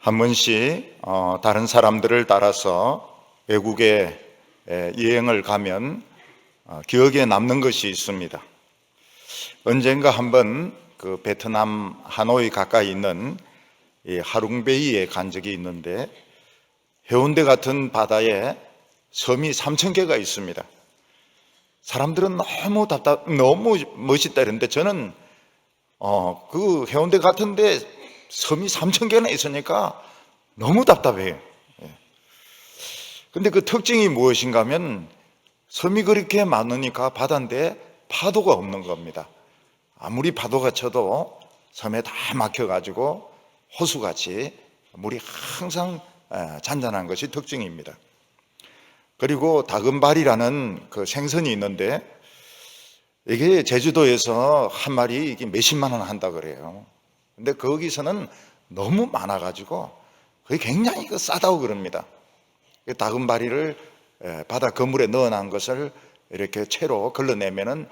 한 번씩 다른 사람들을 따라서 외국에 여행을 가면 기억에 남는 것이 있습니다. 언젠가 한번 그 베트남 하노이 가까이 있는 이 하룽베이에 간 적이 있는데, 해운대 같은 바다에 섬이 3,000개가 있습니다. 사람들은 너무 멋있다 이러는데, 저는 그 해운대 같은데 섬이 3,000개나 있으니까 너무 답답해요. 근데 그 특징이 무엇인가 하면, 섬이 그렇게 많으니까 바다인데 파도가 없는 겁니다. 아무리 파도가 쳐도 섬에 다 막혀가지고 호수같이 물이 항상 잔잔한 것이 특징입니다. 그리고 다금발이라는 그 생선이 있는데, 이게 제주도에서 한 마리 이게 몇십만 원 한다 그래요. 근데 거기서는 너무 많아가지고 그게 굉장히 싸다고 그럽니다. 다금바리를 바다 그물에 넣어놓은 것을 이렇게 채로 걸러내면은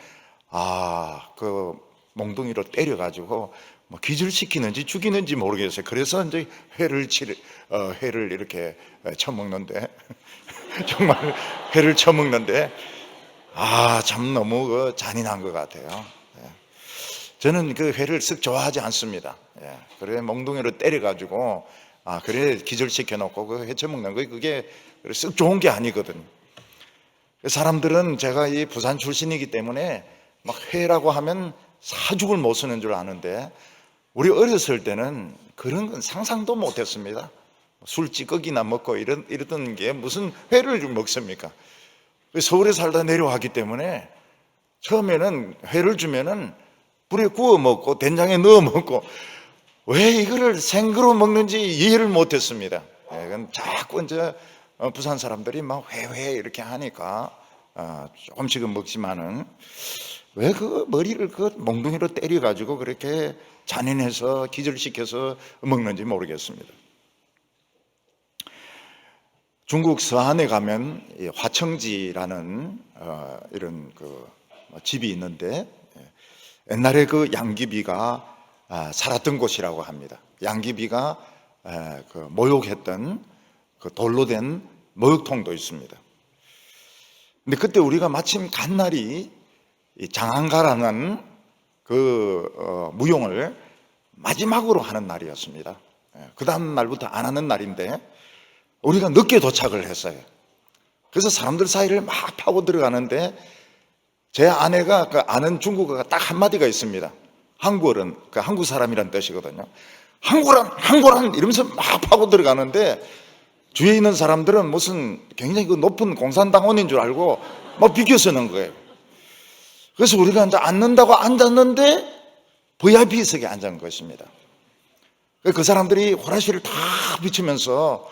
그 몽둥이로 때려가지고 뭐 기절시키는지 죽이는지 모르겠어요. 그래서 이제 회를 이렇게 쳐먹는데 정말 회를 쳐먹는데 참 너무 잔인한 것 같아요. 저는 그 회를 썩 좋아하지 않습니다. 그래 몽둥이로 때려가지고 그래 기절시켜 놓고 그 회 쳐먹는 거 그게 썩 좋은 게 아니거든요. 사람들은 제가 이 부산 출신이기 때문에 막 회라고 하면 사죽을 못 쓰는 줄 아는데, 우리 어렸을 때는 그런 건 상상도 못했습니다. 술 찌꺼기나 먹고 이러던 게 무슨 회를 먹습니까? 서울에 살다 내려왔기 때문에 처음에는 회를 주면은 불에 구워 먹고 된장에 넣어 먹고, 왜 이거를 생으로 먹는지 이해를 못했습니다. 그건 자꾸 이제 부산 사람들이 막 회 이렇게 하니까 조금씩은 먹지만은, 왜 그 머리를 그 몽둥이로 때려가지고 그렇게 잔인해서 기절시켜서 먹는지 모르겠습니다. 중국 서안에 가면 화청지라는 이런 그 집이 있는데, 옛날에 그 양귀비가 살았던 곳이라고 합니다. 양귀비가 그 모욕했던 그 돌로 된 목욕통도 있습니다. 근데 그때 우리가 마침 간 날이 장안가라는 그 무용을 마지막으로 하는 날이었습니다. 그 다음 날부터 안 하는 날인데 우리가 늦게 도착을 했어요. 그래서 사람들 사이를 막 파고 들어가는데, 제 아내가 그 아는 중국어가 딱 한마디가 있습니다. 한국어는 그 한국 사람이란 뜻이거든요. 한국어란 이러면서 막 파고 들어가는데, 주위에 있는 사람들은 무슨 굉장히 그 높은 공산당원인 줄 알고 막 비켜서는 거예요. 그래서 우리가 이제 앉는다고 앉았는데 VIP석에 앉은 것입니다. 그 사람들이 호라시를 다 비추면서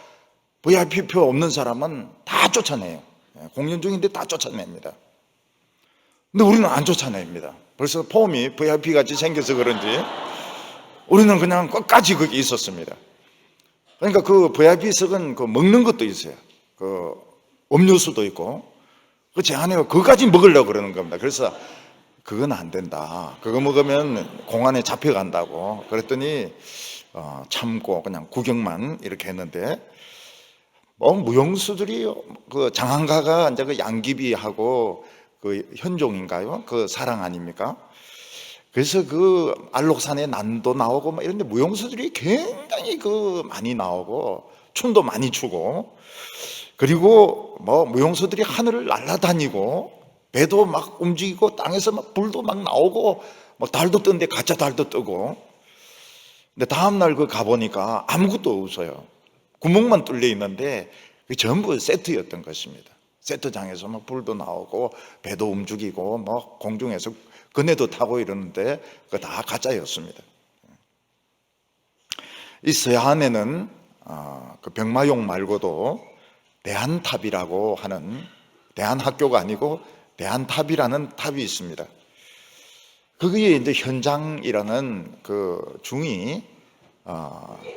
VIP표 없는 사람은 다 쫓아내요. 공연 중인데 다 쫓아냅니다. 근데 우리는 안 쫓아냅니다. 벌써 폼이 VIP 같이 생겨서 그런지 우리는 그냥 끝까지 거기 있었습니다. 그러니까 그 VIP석은 그 먹는 것도 있어요. 그 음료수도 있고, 그 제 아내가 그거까지 먹으려고 그러는 겁니다. 그래서 그건 안 된다. 그거 먹으면 공안에 잡혀간다고. 그랬더니 참고 그냥 구경만 이렇게 했는데, 무용수들이 그 장안가가 이제 그 양귀비하고 그 현종인가요? 그 사랑 아닙니까? 그래서 그 알록산에 난도 나오고 막 이런데 무용수들이 굉장히 그 많이 나오고 춤도 많이 추고, 그리고 무용수들이 하늘을 날아다니고 배도 막 움직이고 땅에서 막 불도 막 나오고 막 달도 뜨는데 가짜 달도 뜨고. 근데 다음날 그 가보니까 아무것도 없어요. 구멍만 뚫려 있는데 그게 전부 세트였던 것입니다. 세트장에서 막 불도 나오고 배도 움직이고 뭐 공중에서 그네도 타고 이러는데 그거 다 가짜였습니다. 이 서해안에는 그 병마용 말고도 대한탑이라고 하는, 대한학교가 아니고 대한탑이라는 탑이 있습니다. 거기에 이제 현장이라는 그 중이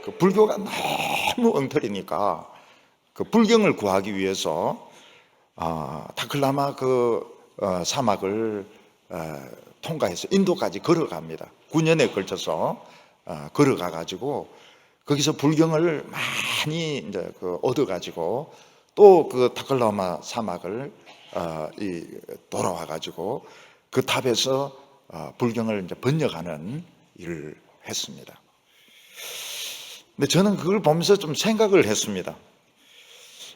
그 불교가 너무 엉터리니까 그 불경을 구하기 위해서 타클라마 그 사막을 통과해서 인도까지 걸어갑니다. 9년에 걸쳐서 걸어가 가지고 거기서 불경을 많이 이제 얻어가지고 또 그 타클라마 사막을 돌아와가지고 그 탑에서 불경을 이제 번역하는 일을 했습니다. 근데 저는 그걸 보면서 좀 생각을 했습니다.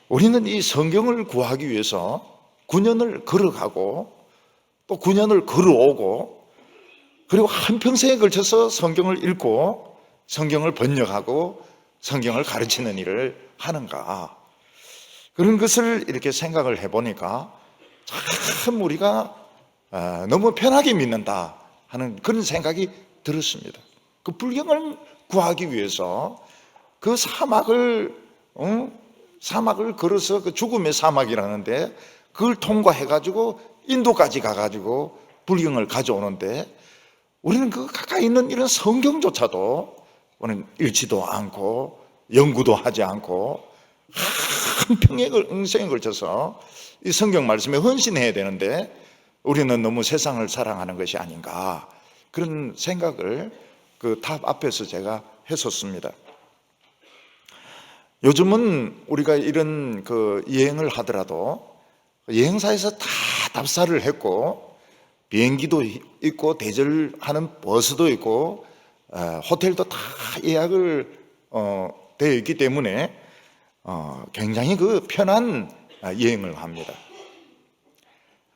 우리는 이 성경을 구하기 위해서 9년을 걸어가고 또 9년을 걸어오고 그리고 한평생에 걸쳐서 성경을 읽고 성경을 번역하고 성경을 가르치는 일을 하는가, 그런 것을 이렇게 생각을 해보니까 참 우리가 너무 편하게 믿는다 하는 그런 생각이 들었습니다. 그 불경을 구하기 위해서 그 사막을 걸어서 그 죽음의 사막이라는데 그걸 통과해가지고 인도까지 가가지고 불경을 가져오는데 우리는 그 가까이 있는 이런 성경조차도 우리는 읽지도 않고 연구도 하지 않고 한 평생에 걸쳐서 이 성경 말씀에 헌신해야 되는데 우리는 너무 세상을 사랑하는 것이 아닌가, 그런 생각을 그 탑 앞에서 제가 했었습니다. 요즘은 우리가 이런 그 여행을 하더라도 여행사에서 다 답사를 했고 비행기도 있고 대절하는 버스도 있고 호텔도 다 예약을 되어 있기 때문에 굉장히 그 편한 여행을 합니다.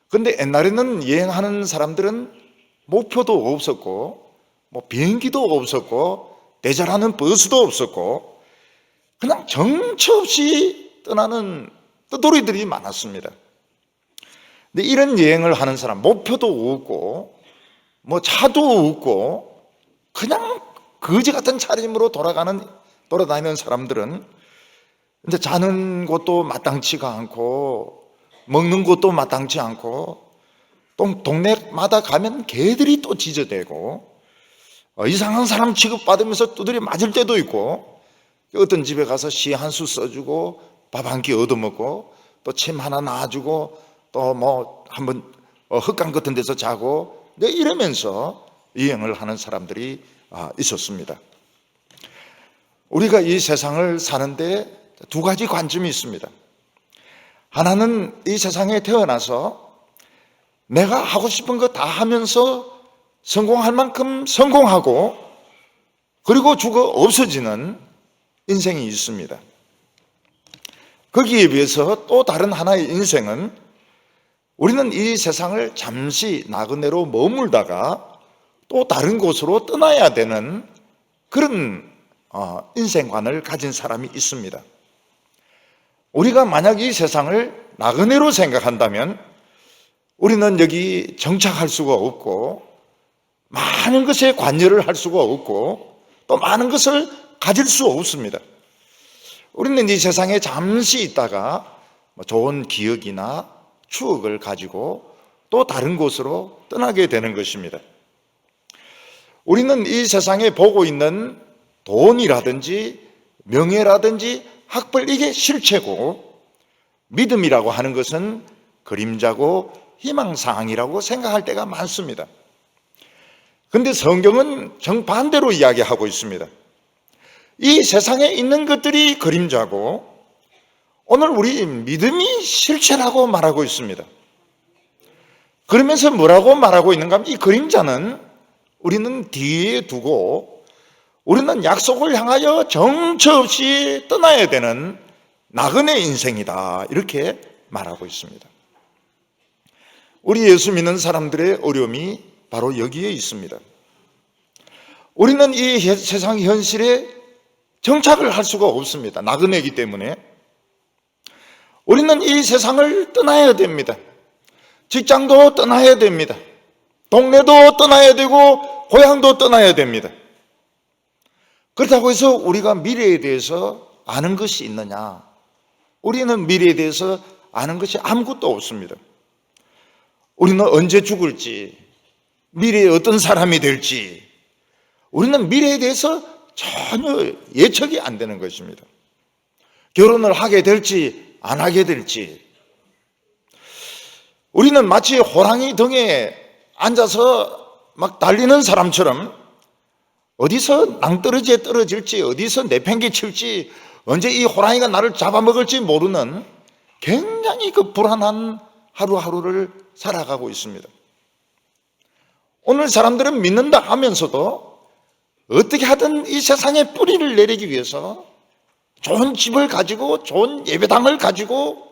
그런데 옛날에는 여행하는 사람들은 목표도 없었고 뭐 비행기도 없었고 대절하는 버스도 없었고 그냥 정처 없이 떠나는 떠돌이들이 많았습니다. 근데 이런 여행을 하는 사람, 목표도 없고 뭐 차도 없고 그냥 거지 같은 차림으로 돌아다니는 사람들은 이제 자는 곳도 마땅치가 않고 먹는 곳도 마땅치 않고 또 동네마다 가면 개들이 또 짖어대고 이상한 사람 취급받으면서 두드려 맞을 때도 있고 어떤 집에 가서 시 한 수 써주고 밥 한 끼 얻어먹고 또 침 하나 놔주고 또 뭐 한번 흙강 같은 데서 자고 이러면서 여행을 하는 사람들이 있었습니다. 우리가 이 세상을 사는데 두 가지 관점이 있습니다. 하나는 이 세상에 태어나서 내가 하고 싶은 거 다 하면서 성공할 만큼 성공하고 그리고 죽어 없어지는 인생이 있습니다. 거기에 비해서 또 다른 하나의 인생은 우리는 이 세상을 잠시 나그네로 머물다가 또 다른 곳으로 떠나야 되는 그런 인생관을 가진 사람이 있습니다. 우리가 만약 이 세상을 나그네로 생각한다면 우리는 여기 정착할 수가 없고 많은 것에 관여를 할 수가 없고 또 많은 것을 가질 수 없습니다. 우리는 이 세상에 잠시 있다가 좋은 기억이나 추억을 가지고 또 다른 곳으로 떠나게 되는 것입니다. 우리는 이 세상에 보고 있는 돈이라든지 명예라든지 학벌, 이게 실체고 믿음이라고 하는 것은 그림자고 희망사항이라고 생각할 때가 많습니다. 그런데 성경은 정반대로 이야기하고 있습니다. 이 세상에 있는 것들이 그림자고 오늘 우리 믿음이 실체라고 말하고 있습니다. 그러면서 뭐라고 말하고 있는가 하면 이 그림자는 우리는 뒤에 두고 우리는 약속을 향하여 정처 없이 떠나야 되는 나그네 인생이다, 이렇게 말하고 있습니다. 우리 예수 믿는 사람들의 어려움이 바로 여기에 있습니다. 우리는 이 세상 현실에 정착을 할 수가 없습니다. 나그네이기 때문에 우리는 이 세상을 떠나야 됩니다. 직장도 떠나야 됩니다. 동네도 떠나야 되고 고향도 떠나야 됩니다. 그렇다고 해서 우리가 미래에 대해서 아는 것이 있느냐? 우리는 미래에 대해서 아는 것이 아무것도 없습니다. 우리는 언제 죽을지, 미래에 어떤 사람이 될지, 우리는 미래에 대해서 전혀 예측이 안 되는 것입니다. 결혼을 하게 될지 안 하게 될지, 우리는 마치 호랑이 등에 앉아서 막 달리는 사람처럼 어디서 낭떠러지에 떨어질지, 어디서 내팽개칠지, 언제 이 호랑이가 나를 잡아먹을지 모르는 굉장히 그 불안한 하루하루를 살아가고 있습니다. 오늘 사람들은 믿는다 하면서도 어떻게 하든 이 세상에 뿌리를 내리기 위해서 좋은 집을 가지고 좋은 예배당을 가지고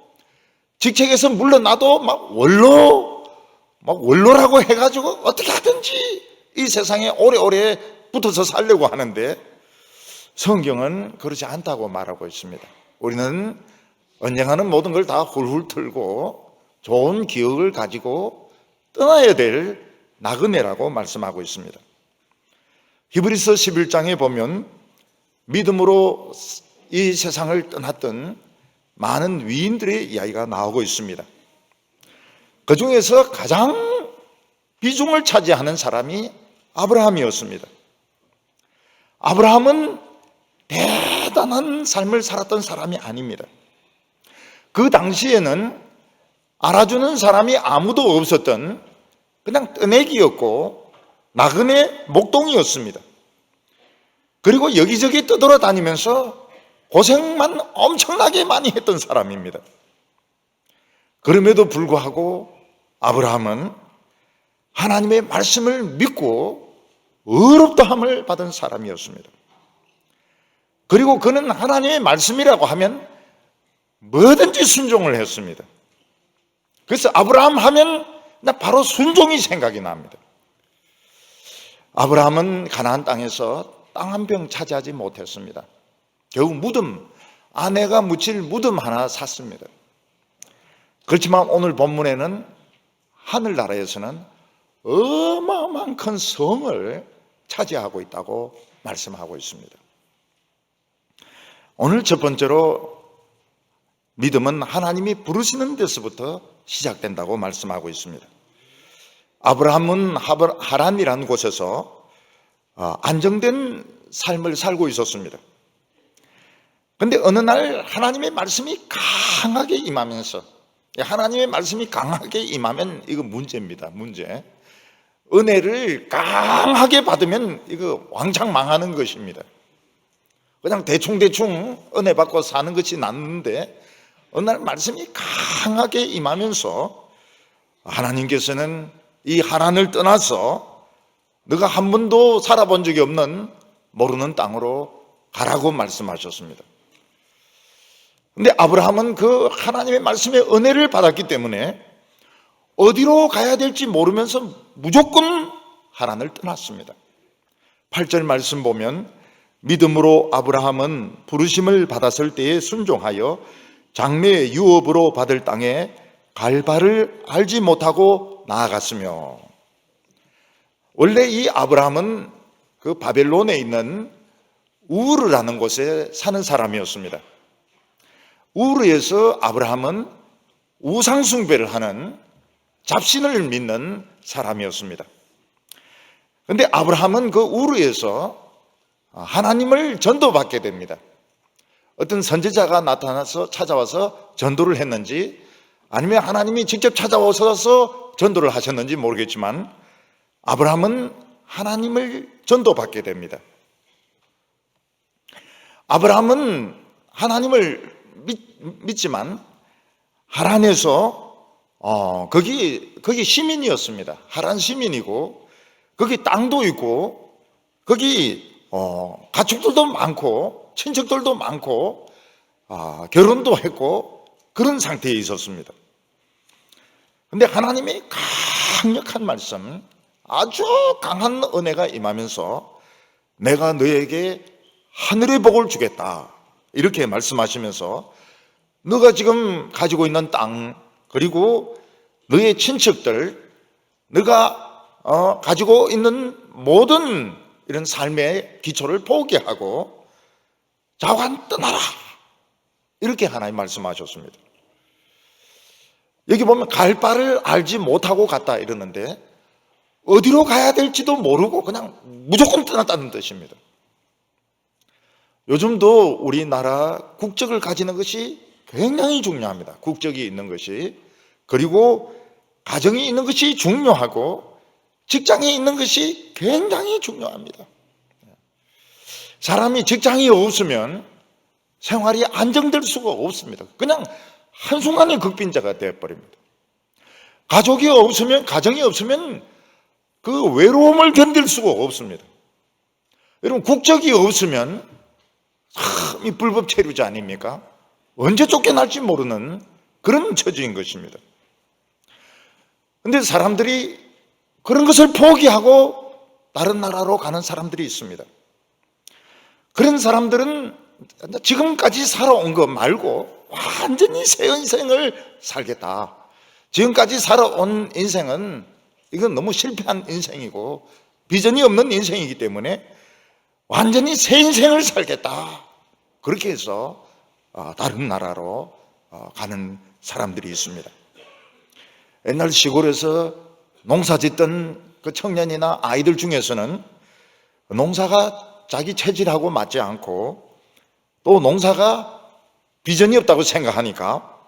직책에서 물러나도 막 원로라고 해가지고 어떻게 하든지 이 세상에 오래오래 붙어서 살려고 하는데 성경은 그렇지 않다고 말하고 있습니다. 우리는 언젠가는 모든 걸 다 훌훌 털고 좋은 기억을 가지고 떠나야 될 나그네라고 말씀하고 있습니다. 히브리서 11장에 보면 믿음으로 이 세상을 떠났던 많은 위인들의 이야기가 나오고 있습니다. 그 중에서 가장 비중을 차지하는 사람이 아브라함이었습니다. 아브라함은 대단한 삶을 살았던 사람이 아닙니다. 그 당시에는 알아주는 사람이 아무도 없었던 그냥 떠내기였고 나그네 목동이었습니다. 그리고 여기저기 떠돌아다니면서 고생만 엄청나게 많이 했던 사람입니다. 그럼에도 불구하고 아브라함은 하나님의 말씀을 믿고 의롭다함을 받은 사람이었습니다. 그리고 그는 하나님의 말씀이라고 하면 뭐든지 순종을 했습니다. 그래서 아브라함 하면 나 바로 순종이 생각이 납니다. 아브라함은 가나안 땅에서 땅 한 평 차지하지 못했습니다. 결국 무덤, 아내가 묻힐 무덤 하나 샀습니다. 그렇지만 오늘 본문에는 하늘나라에서는 어마어마한 큰 성을 차지하고 있다고 말씀하고 있습니다. 오늘 첫 번째로 믿음은 하나님이 부르시는 데서부터 시작된다고 말씀하고 있습니다. 아브라함은 하란이라는 곳에서 안정된 삶을 살고 있었습니다. 그런데 어느 날 하나님의 말씀이 강하게 임하면서, 하나님의 말씀이 강하게 임하면 이거 문제입니다. 문제. 은혜를 강하게 받으면 이거 왕창 망하는 것입니다. 그냥 대충대충 은혜 받고 사는 것이 낫는데 어느 날 말씀이 강하게 임하면서 하나님께서는 이 하란을 떠나서 너가 한 번도 살아본 적이 없는 모르는 땅으로 가라고 말씀하셨습니다. 근데 아브라함은 그 하나님의 말씀의 은혜를 받았기 때문에 어디로 가야 될지 모르면서 무조건 하란을 떠났습니다. 8절 말씀 보면 믿음으로 아브라함은 부르심을 받았을 때에 순종하여 장래의 유업으로 받을 땅에 갈 바를 알지 못하고 나아갔으며, 원래 이 아브라함은 그 바벨론에 있는 우르라는 곳에 사는 사람이었습니다. 우르에서 아브라함은 우상숭배를 하는 잡신을 믿는 사람이었습니다. 그런데 아브라함은 그 우르에서 하나님을 전도받게 됩니다. 어떤 선지자가 나타나서 찾아와서 전도를 했는지 아니면 하나님이 직접 찾아오셔서 전도를 하셨는지 모르겠지만 아브라함은 하나님을 전도받게 됩니다. 아브라함은 하나님을 믿지만 하란에서 거기 시민이었습니다. 하란 시민이고 거기 땅도 있고 거기 가축들도 많고 친척들도 많고 결혼도 했고 그런 상태에 있었습니다. 그런데 하나님의 강력한 말씀, 아주 강한 은혜가 임하면서 내가 너에게 하늘의 복을 주겠다 이렇게 말씀하시면서 너가 지금 가지고 있는 땅 그리고 너의 친척들, 너가 가지고 있는 모든 이런 삶의 기초를 포기하고 자관 떠나라 이렇게 하나님 말씀하셨습니다. 여기 보면 갈 바를 알지 못하고 갔다 이러는데 어디로 가야 될지도 모르고 그냥 무조건 떠났다는 뜻입니다. 요즘도 우리나라 국적을 가지는 것이 굉장히 중요합니다. 국적이 있는 것이. 그리고 가정이 있는 것이 중요하고 직장이 있는 것이 굉장히 중요합니다. 사람이 직장이 없으면 생활이 안정될 수가 없습니다. 그냥 한순간에 극빈자가 되어버립니다. 가족이 없으면, 가정이 없으면 그 외로움을 견딜 수가 없습니다. 여러분, 국적이 없으면 참 이 불법 체류자 아닙니까? 언제 쫓겨날지 모르는 그런 처지인 것입니다. 그런데 사람들이 그런 것을 포기하고 다른 나라로 가는 사람들이 있습니다. 그런 사람들은 지금까지 살아온 것 말고 완전히 새 인생을 살겠다. 지금까지 살아온 인생은 이건 너무 실패한 인생이고 비전이 없는 인생이기 때문에 완전히 새 인생을 살겠다. 그렇게 해서 다른 나라로 가는 사람들이 있습니다. 옛날 시골에서 농사 짓던 그 청년이나 아이들 중에서는 농사가 자기 체질하고 맞지 않고 또 농사가 비전이 없다고 생각하니까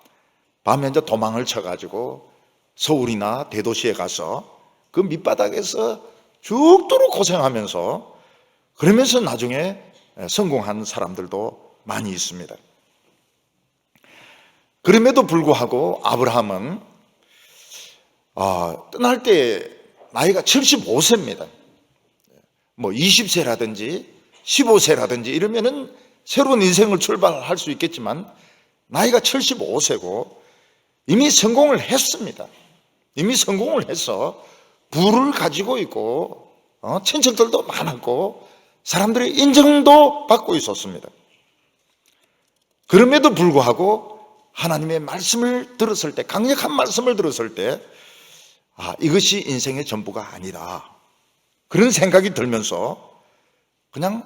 밤에 이제 도망을 쳐가지고 서울이나 대도시에 가서 그 밑바닥에서 죽도록 고생하면서 그러면서 나중에 성공한 사람들도 많이 있습니다. 그럼에도 불구하고 아브라함은 떠날 때 나이가 75세입니다. 뭐 20세라든지 15세라든지 이러면은 새로운 인생을 출발할 수 있겠지만 나이가 75세고 이미 성공을 했습니다. 이미 성공을 해서 부를 가지고 있고 친척들도 많았고 사람들의 인정도 받고 있었습니다. 그럼에도 불구하고 하나님의 말씀을 들었을 때, 강력한 말씀을 들었을 때 이것이 인생의 전부가 아니다. 그런 생각이 들면서 그냥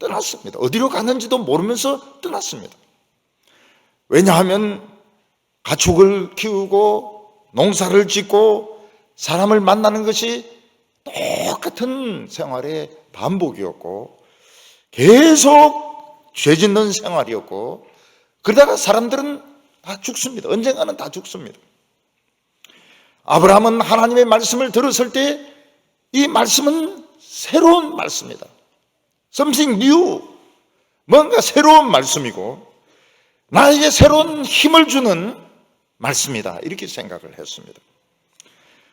떠났습니다. 어디로 가는지도 모르면서 떠났습니다. 왜냐하면 가축을 키우고 농사를 짓고 사람을 만나는 것이 똑같은 생활의 반복이었고 계속 죄 짓는 생활이었고 그러다가 사람들은 다 죽습니다. 언젠가는 다 죽습니다. 아브라함은 하나님의 말씀을 들었을 때 이 말씀은 새로운 말씀이다. Something new. 뭔가 새로운 말씀이고 나에게 새로운 힘을 주는 말씀이다. 이렇게 생각을 했습니다.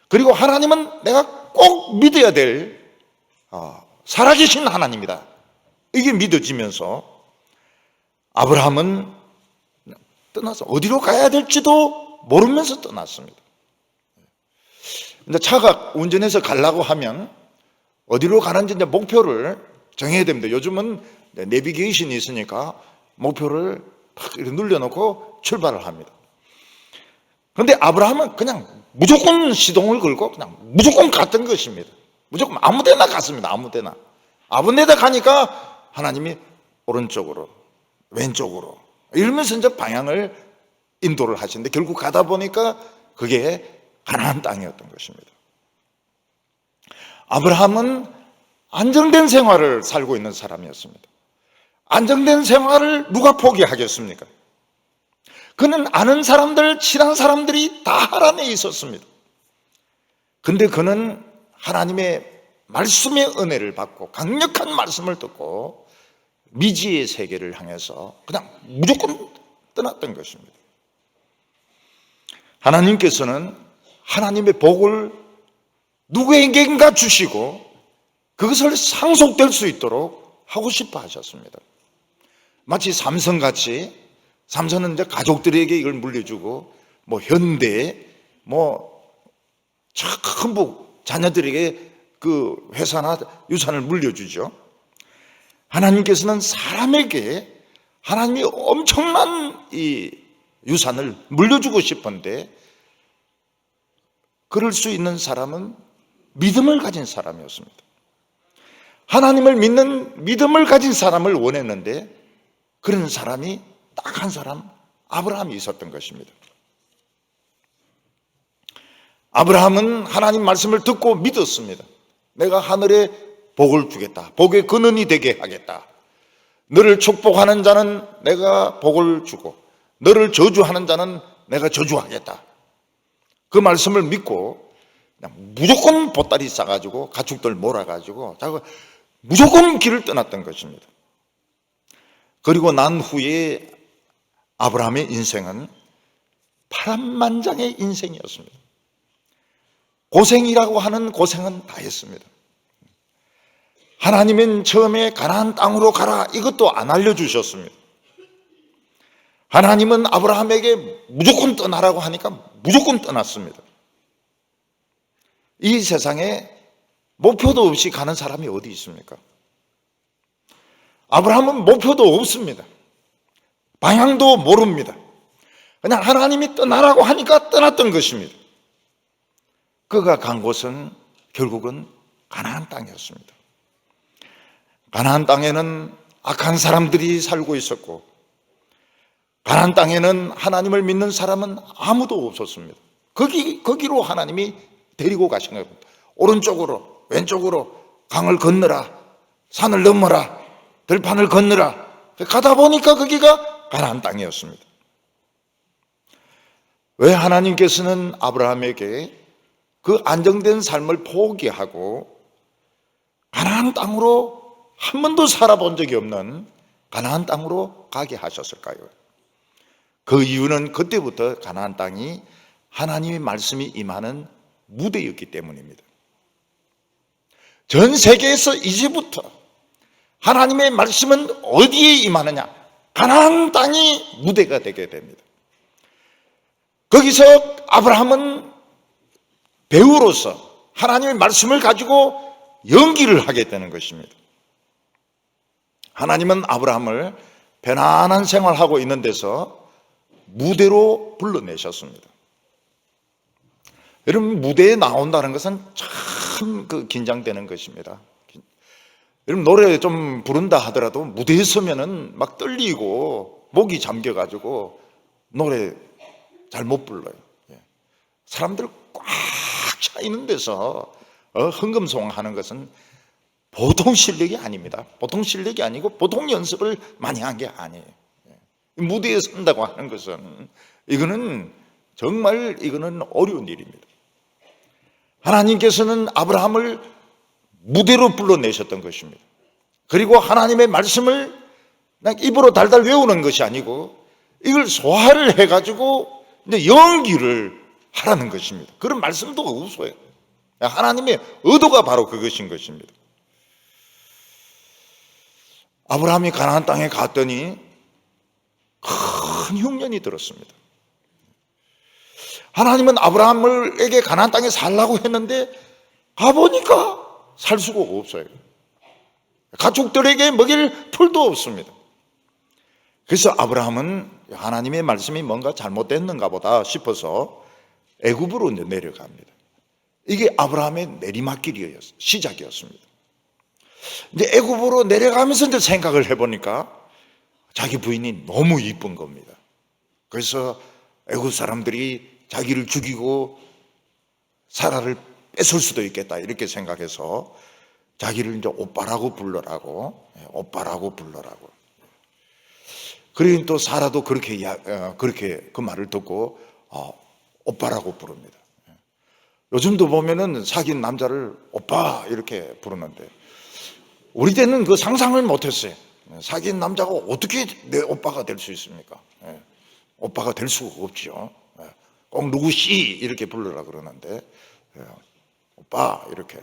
그리고 하나님은 내가 꼭 믿어야 될 살아계신 하나님이다. 이게 믿어지면서 아브라함은 떠나서 어디로 가야 될지도 모르면서 떠났습니다. 근데 차가 운전해서 가려고 하면 어디로 가는지 이제 목표를 정해야 됩니다. 요즘은 내비게이션이 있으니까 목표를 탁 이렇게 눌러놓고 출발을 합니다. 그런데 아브라함은 그냥 무조건 시동을 걸고 그냥 무조건 갔던 것입니다. 무조건 아무 데나 갔습니다. 아무 데나. 아무 데나 가니까 하나님이 오른쪽으로, 왼쪽으로 이러면서 이제 방향을 인도를 하시는데 결국 가다 보니까 그게 가나안 땅이었던 것입니다. 아브라함은 안정된 생활을 살고 있는 사람이었습니다. 안정된 생활을 누가 포기하겠습니까? 그는 아는 사람들, 친한 사람들이 다 하란에 있었습니다. 근데 그는 하나님의 말씀의 은혜를 받고 강력한 말씀을 듣고 미지의 세계를 향해서 그냥 무조건 떠났던 것입니다. 하나님께서는 하나님의 복을 누구에게인가 주시고 그것을 상속될 수 있도록 하고 싶어 하셨습니다. 마치 삼성같이 삼성은 이제 가족들에게 이걸 물려주고 뭐 현대 전부 자녀들에게 그 회사나 유산을 물려주죠. 하나님께서는 사람에게 하나님이 엄청난 이 유산을 물려주고 싶은데 그럴 수 있는 사람은 믿음을 가진 사람이었습니다. 하나님을 믿는 믿음을 가진 사람을 원했는데 그런 사람이 딱 한 사람 아브라함이 있었던 것입니다. 아브라함은 하나님 말씀을 듣고 믿었습니다. 내가 하늘에 복을 주겠다. 복의 근원이 되게 하겠다. 너를 축복하는 자는 내가 복을 주고 너를 저주하는 자는 내가 저주하겠다. 그 말씀을 믿고 그냥 무조건 보따리 싸가지고 가축들 몰아가지고 무조건 길을 떠났던 것입니다. 그리고 난 후에 아브라함의 인생은 파란만장의 인생이었습니다. 고생이라고 하는 고생은 다 했습니다. 하나님은 처음에 가나안 땅으로 가라 이것도 안 알려주셨습니다. 하나님은 아브라함에게 무조건 떠나라고 하니까 무조건 떠났습니다. 이 세상에 목표도 없이 가는 사람이 어디 있습니까? 아브라함은 목표도 없습니다. 방향도 모릅니다. 그냥 하나님이 떠나라고 하니까 떠났던 것입니다. 그가 간 곳은 결국은 가나안 땅이었습니다. 가나안 땅에는 악한 사람들이 살고 있었고, 가나안 땅에는 하나님을 믿는 사람은 아무도 없었습니다. 거기로 하나님이 데리고 가신 겁니다. 오른쪽으로 왼쪽으로 강을 건너라, 산을 넘어라, 들판을 건너라. 가다 보니까 거기가 가나안 땅이었습니다. 왜 하나님께서는 아브라함에게 그 안정된 삶을 포기하고 가나안 땅으로 한 번도 살아본 적이 없는 가나안 땅으로 가게 하셨을까요? 그 이유는 그때부터 가나안 땅이 하나님의 말씀이 임하는 무대였기 때문입니다. 전 세계에서 이제부터 하나님의 말씀은 어디에 임하느냐? 가나안 땅이 무대가 되게 됩니다. 거기서 아브라함은 배우로서 하나님의 말씀을 가지고 연기를 하게 되는 것입니다. 하나님은 아브라함을 편안한 생활하고 있는 데서 무대로 불러내셨습니다. 여러분, 무대에 나온다는 것은 참 긴장되는 것입니다. 여러분, 노래 좀 부른다 하더라도 무대에 서면은 막 떨리고 목이 잠겨가지고 노래 잘 못 불러요. 사람들 꽉 차 있는 데서 흥금송하는 것은 보통 실력이 아닙니다. 보통 실력이 아니고 보통 연습을 많이 한 게 아니에요. 무대에 선다고 하는 것은 이거는 정말 어려운 일입니다. 하나님께서는 아브라함을 무대로 불러내셨던 것입니다. 그리고 하나님의 말씀을 입으로 달달 외우는 것이 아니고 이걸 소화를 해가지고 이제 연기를 하라는 것입니다. 그런 말씀도 없어요. 하나님의 의도가 바로 그것인 것입니다. 아브라함이 가나안 땅에 갔더니 큰 흉년이 들었습니다. 하나님은 아브라함에게 가나안 땅에 살라고 했는데 가보니까 살 수가 없어요. 가축들에게 먹일 풀도 없습니다. 그래서 아브라함은 하나님의 말씀이 뭔가 잘못됐는가 보다 싶어서 애굽으로 내려갑니다. 이게 아브라함의 내리막길이었어요. 시작이었습니다. 이제 애굽으로 내려가면서 이제 생각을 해보니까 자기 부인이 너무 이쁜 겁니다. 그래서 애굽 사람들이 자기를 죽이고 사라를 뺏을 수도 있겠다 이렇게 생각해서 자기를 이제 오빠라고 불러라고. 그러니 또 사라도 그렇게 그 말을 듣고 오빠라고 부릅니다. 요즘도 보면은 사귄 남자를 오빠 이렇게 부르는데 우리 때는 그 상상을 못했어요. 사귄 남자가 어떻게 내 오빠가 될 수 있습니까? 오빠가 될 수가 없죠. 꼭 누구씨 이렇게 부르라 그러는데 오빠 이렇게.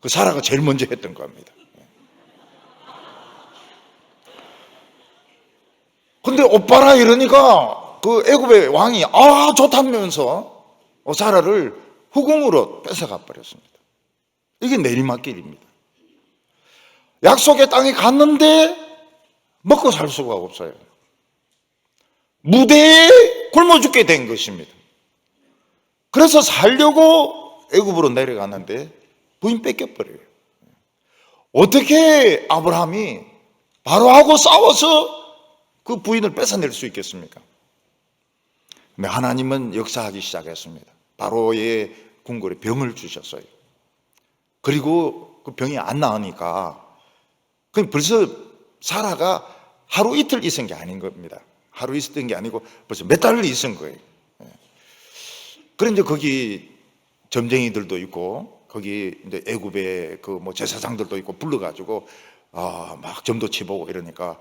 그 사라가 제일 먼저 했던 겁니다. 근데 오빠라 이러니까 그 애굽의 왕이 좋다면서 사라를 후궁으로 뺏어가 버렸습니다. 이게 내리막길입니다. 약속의 땅에 갔는데 먹고 살 수가 없어요. 무대에 굶어 죽게 된 것입니다. 그래서 살려고 애굽으로 내려갔는데 부인 뺏겨버려요. 어떻게 아브라함이 바로하고 싸워서 그 부인을 뺏어낼 수 있겠습니까? 근데 하나님은 역사하기 시작했습니다. 바로의 궁궐에 병을 주셨어요. 그리고 그 병이 안 나으니까 벌써 사라가 하루 이틀 있은 게 아닌 겁니다. 하루 있었던 게 아니고 벌써 몇 달을 있은 거예요. 그래 이제 거기 점쟁이들도 있고 거기 이제 애굽의 그 제사장들도 있고 불러가지고 막 점도 치보고 이러니까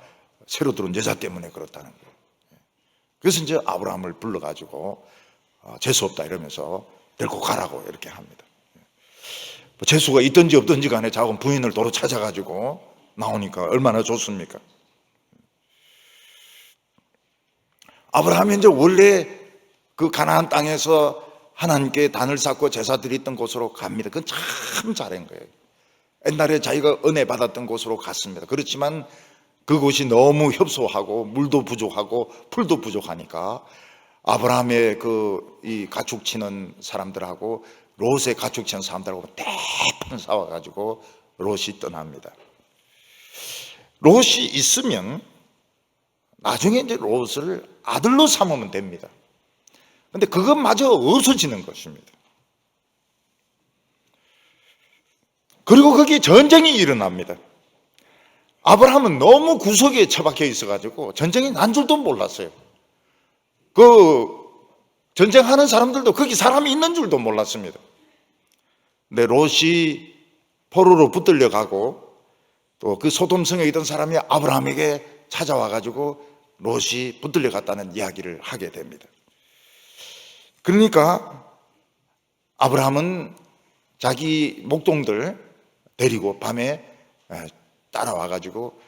새로 들어온 여자 때문에 그렇다는 거예요. 그래서 이제 아브라함을 불러가지고 재수없다 이러면서 데리고 가라고 이렇게 합니다. 재수가 있든지 없든지 간에 자꾸 부인을 도로 찾아가지고 나오니까 얼마나 좋습니까? 아브라함이 이제 원래 그 가나안 땅에서 하나님께 단을 쌓고 제사 드렸던 곳으로 갑니다. 그건 참 잘한 거예요. 옛날에 자기가 은혜 받았던 곳으로 갔습니다. 그렇지만 그곳이 너무 협소하고 물도 부족하고 풀도 부족하니까 아브라함의 이 가축 치는 사람들하고 롯의 가축 치는 사람들하고 대판 싸워가지고 롯이 떠납니다. 롯이 있으면 나중에 이제 롯을 아들로 삼으면 됩니다. 근데 그것마저 없어지는 것입니다. 그리고 거기에 전쟁이 일어납니다. 아브라함은 너무 구석에 처박혀 있어가지고 전쟁이 난 줄도 몰랐어요. 그 전쟁하는 사람들도 거기 사람이 있는 줄도 몰랐습니다. 근데 롯이 포로로 붙들려 가고 또 그 소돔성에 있던 사람이 아브라함에게 찾아와가지고 롯이 붙들려 갔다는 이야기를 하게 됩니다. 그러니까 아브라함은 자기 목동들 데리고 밤에 따라와가지고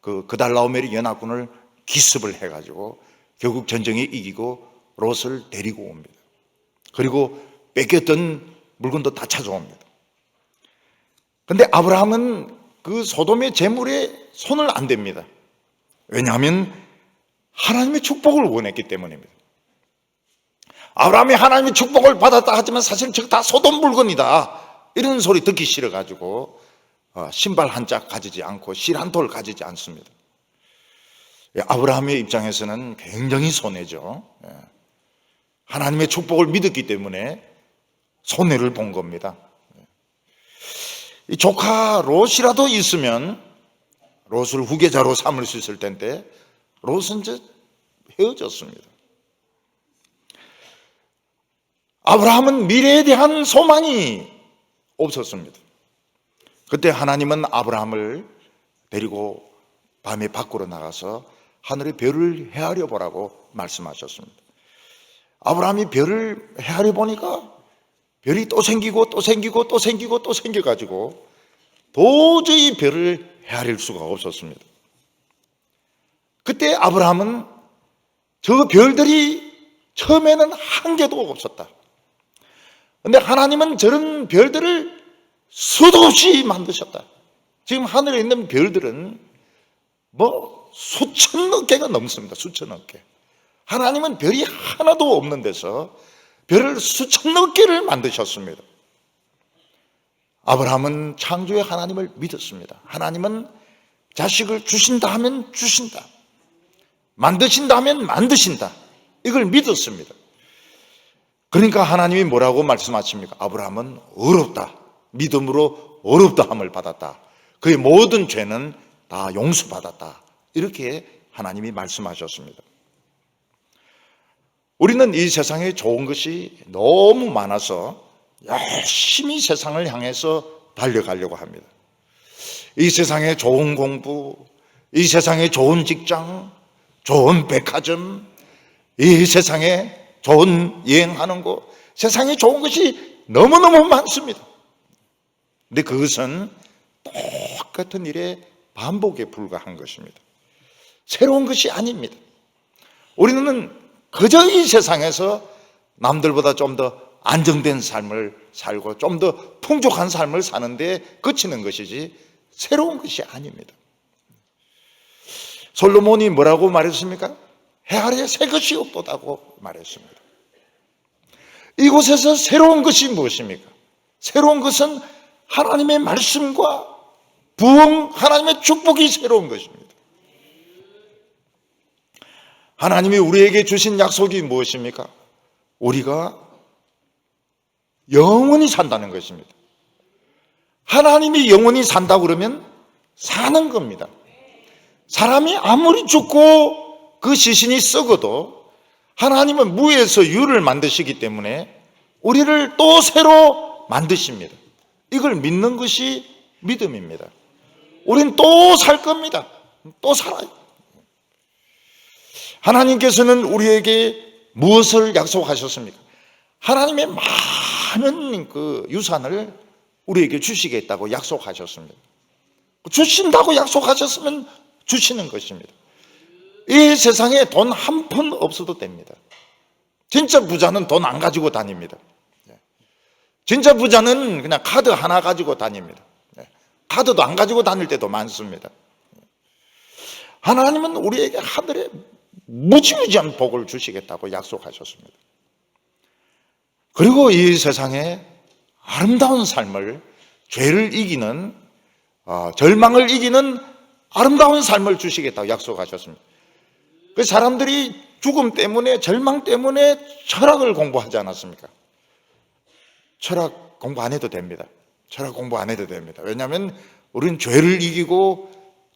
그 그달라오멜의 연합군을 기습을 해가지고 결국 전쟁에 이기고 롯을 데리고 옵니다. 그리고 뺏겼던 물건도 다 찾아옵니다. 그런데 아브라함은 그 소돔의 재물에 손을 안 댑니다. 왜냐하면 하나님의 축복을 원했기 때문입니다. 아브라함이 하나님의 축복을 받았다 하지만 사실 저거 다 소돔 물건이다 이런 소리 듣기 싫어가지고 신발 한 짝 가지지 않고 실 한 톨 가지지 않습니다. 아브라함의 입장에서는 굉장히 손해죠. 하나님의 축복을 믿었기 때문에 손해를 본 겁니다. 이 조카 롯이라도 있으면 롯을 후계자로 삼을 수 있을 텐데 롯은 이제 헤어졌습니다. 아브라함은 미래에 대한 소망이 없었습니다. 그때 하나님은 아브라함을 데리고 밤에 밖으로 나가서 하늘의 별을 헤아려 보라고 말씀하셨습니다. 아브라함이 별을 헤아려 보니까 별이 또 생기고 또 생기고 또 생기고 또 생겨가지고 도저히 별을 헤아릴 수가 없었습니다. 그때 아브라함은 저 별들이 처음에는 한 개도 없었다. 그런데 하나님은 저런 별들을 수도 없이 만드셨다. 지금 하늘에 있는 별들은 수천억 개가 넘습니다. 수천억 개. 하나님은 별이 하나도 없는 데서 별을 수천억 개를 만드셨습니다. 아브라함은 창조의 하나님을 믿었습니다. 하나님은 자식을 주신다 하면 주신다. 만드신다 하면 만드신다. 이걸 믿었습니다. 그러니까 하나님이 뭐라고 말씀하십니까? 아브라함은 어렵다. 믿음으로 어렵다함을 받았다. 그의 모든 죄는 다 용서받았다. 이렇게 하나님이 말씀하셨습니다. 우리는 이 세상에 좋은 것이 너무 많아서 열심히 세상을 향해서 달려가려고 합니다. 이 세상에 좋은 공부, 이 세상에 좋은 직장, 좋은 백화점, 이 세상에 좋은 여행하는 곳, 세상에 좋은 것이 너무너무 많습니다. 근데 그것은 똑같은 일의 반복에 불과한 것입니다. 새로운 것이 아닙니다. 우리는 그저 이 세상에서 남들보다 좀 더 안정된 삶을 살고 좀 더 풍족한 삶을 사는데 그치는 것이지 새로운 것이 아닙니다. 솔로몬이 뭐라고 말했습니까? 해 아래에 새 것이 없도다고 말했습니다. 이곳에서 새로운 것이 무엇입니까? 새로운 것은 하나님의 말씀과 부흥, 하나님의 축복이 새로운 것입니다. 하나님이 우리에게 주신 약속이 무엇입니까? 우리가 영원히 산다는 것입니다. 하나님이 영원히 산다고 그러면 사는 겁니다. 사람이 아무리 죽고 그 시신이 썩어도 하나님은 무에서 유를 만드시기 때문에 우리를 또 새로 만드십니다. 이걸 믿는 것이 믿음입니다. 우리는 또 살 겁니다. 또 살아요. 하나님께서는 우리에게 무엇을 약속하셨습니까? 하나님의 많은 그 유산을 우리에게 주시겠다고 약속하셨습니다. 주신다고 약속하셨으면 주시는 것입니다. 이 세상에 돈 한 푼 없어도 됩니다. 진짜 부자는 돈 안 가지고 다닙니다. 진짜 부자는 그냥 카드 하나 가지고 다닙니다. 카드도 안 가지고 다닐 때도 많습니다. 하나님은 우리에게 하늘에 무지무지한 복을 주시겠다고 약속하셨습니다. 그리고 이 세상에 아름다운 삶을, 죄를 이기는, 절망을 이기는 아름다운 삶을 주시겠다고 약속하셨습니다. 그 사람들이 죽음 때문에, 절망 때문에 철학을 공부하지 않았습니까? 철학 공부 안 해도 됩니다. 철학 공부 안 해도 됩니다. 왜냐하면 우리는 죄를 이기고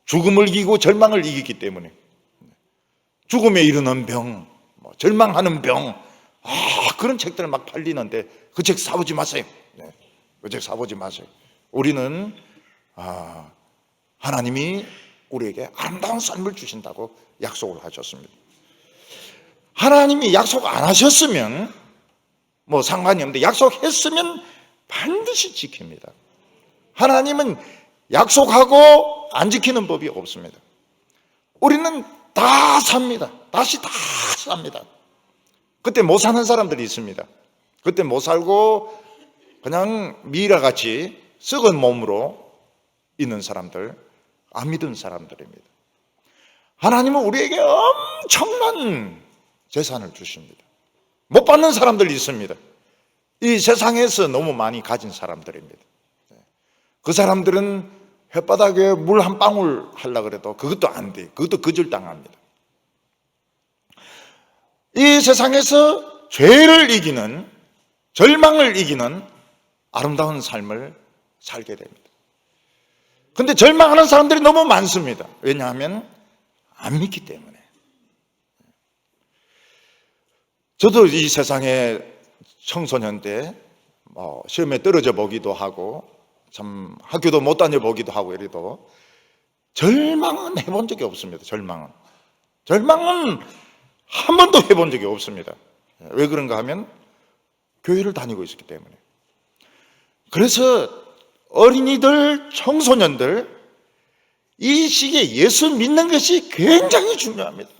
죽음을 이기고 절망을 이기기 때문에. 죽음에 이르는 병, 절망하는 병, 그런 책들 막 팔리는데 그 책 사보지 마세요. 그 책 사보지 마세요. 우리는 하나님이 우리에게 아름다운 삶을 주신다고 약속을 하셨습니다. 하나님이 약속 안 하셨으면 뭐 상관이 없는데, 약속했으면 반드시 지킵니다. 하나님은 약속하고 안 지키는 법이 없습니다. 우리는 다 삽니다. 다시 다 삽니다. 그때 못 사는 사람들이 있습니다. 그때 못 살고 그냥 미라같이 썩은 몸으로 있는 사람들, 안 믿은 사람들입니다. 하나님은 우리에게 엄청난 재산을 주십니다. 못 받는 사람들이 있습니다. 이 세상에서 너무 많이 가진 사람들입니다. 그 사람들은 혓바닥에 물 한 방울 하려고 해도 그것도 안 돼. 그것도 거절당합니다. 이 세상에서 죄를 이기는, 절망을 이기는 아름다운 삶을 살게 됩니다. 그런데 절망하는 사람들이 너무 많습니다. 왜냐하면 안 믿기 때문에. 저도 이 세상에 청소년 때 시험에 떨어져 보기도 하고, 참 학교도 못 다녀보기도 하고 이래도 절망은 해본 적이 없습니다. 절망은 한 번도 해본 적이 없습니다. 왜 그런가 하면 교회를 다니고 있었기 때문에. 그래서 어린이들, 청소년들, 이 시기에 예수 믿는 것이 굉장히 중요합니다.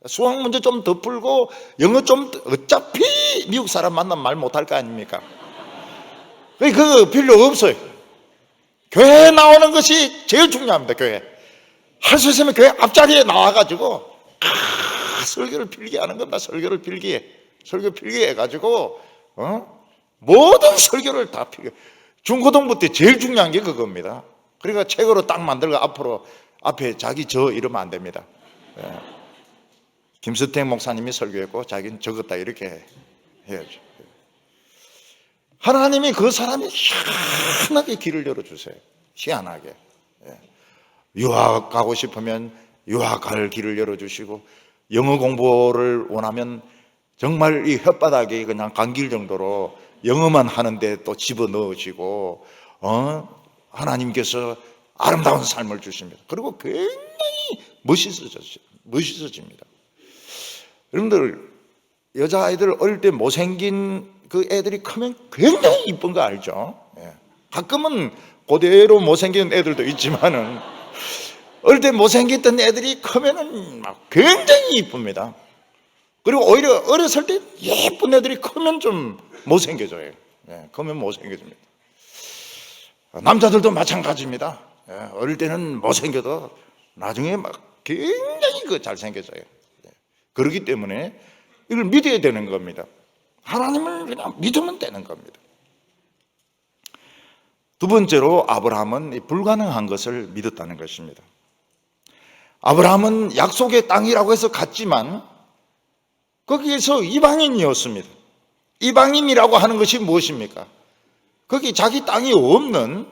수학 문제 좀 더 풀고 영어 좀, 어차피 미국 사람 만나면 말 못할 거 아닙니까? 그거 필요 없어요. 교회에 나오는 것이 제일 중요합니다. 교회 할 수 있으면 교회 앞자리에 나와가지고 설교를 필기 하는 겁니다. 설교 필기 해가지고 모든 설교를 다 필기. 중고등부 때 제일 중요한 게 그겁니다. 그러니까 책으로 딱 만들고 앞에 자기 저 이러면 안 됩니다. 김수택 목사님이 설교했고 자기는 적었다 이렇게 해야죠. 하나님이 그 사람이 희한하게 길을 열어주세요. 희한하게. 유학 가고 싶으면 유학 갈 길을 열어주시고, 영어 공부를 원하면 정말 이 혓바닥이 그냥 감길 정도로 영어만 하는데 또 집어넣으시고, 하나님께서 아름다운 삶을 주십니다. 그리고 굉장히 멋있어집니다. 여러분들, 여자아이들 어릴 때 못생긴 그 애들이 크면 굉장히 이쁜 거 알죠? 가끔은 그대로 못생긴 애들도 있지만은, 어릴 때 못생겼던 애들이 크면은 막 굉장히 이쁩니다. 그리고 오히려 어렸을 때 예쁜 애들이 크면 좀 못생겨져요. 크면 못생겨집니다. 남자들도 마찬가지입니다. 어릴 때는 못생겨도 나중에 막 굉장히 잘생겨져요. 그렇기 때문에 이걸 믿어야 되는 겁니다. 하나님을 그냥 믿으면 되는 겁니다. 두 번째로 아브라함은 불가능한 것을 믿었다는 것입니다. 아브라함은 약속의 땅이라고 해서 갔지만 거기에서 이방인이었습니다. 이방인이라고 하는 것이 무엇입니까? 거기 자기 땅이 없는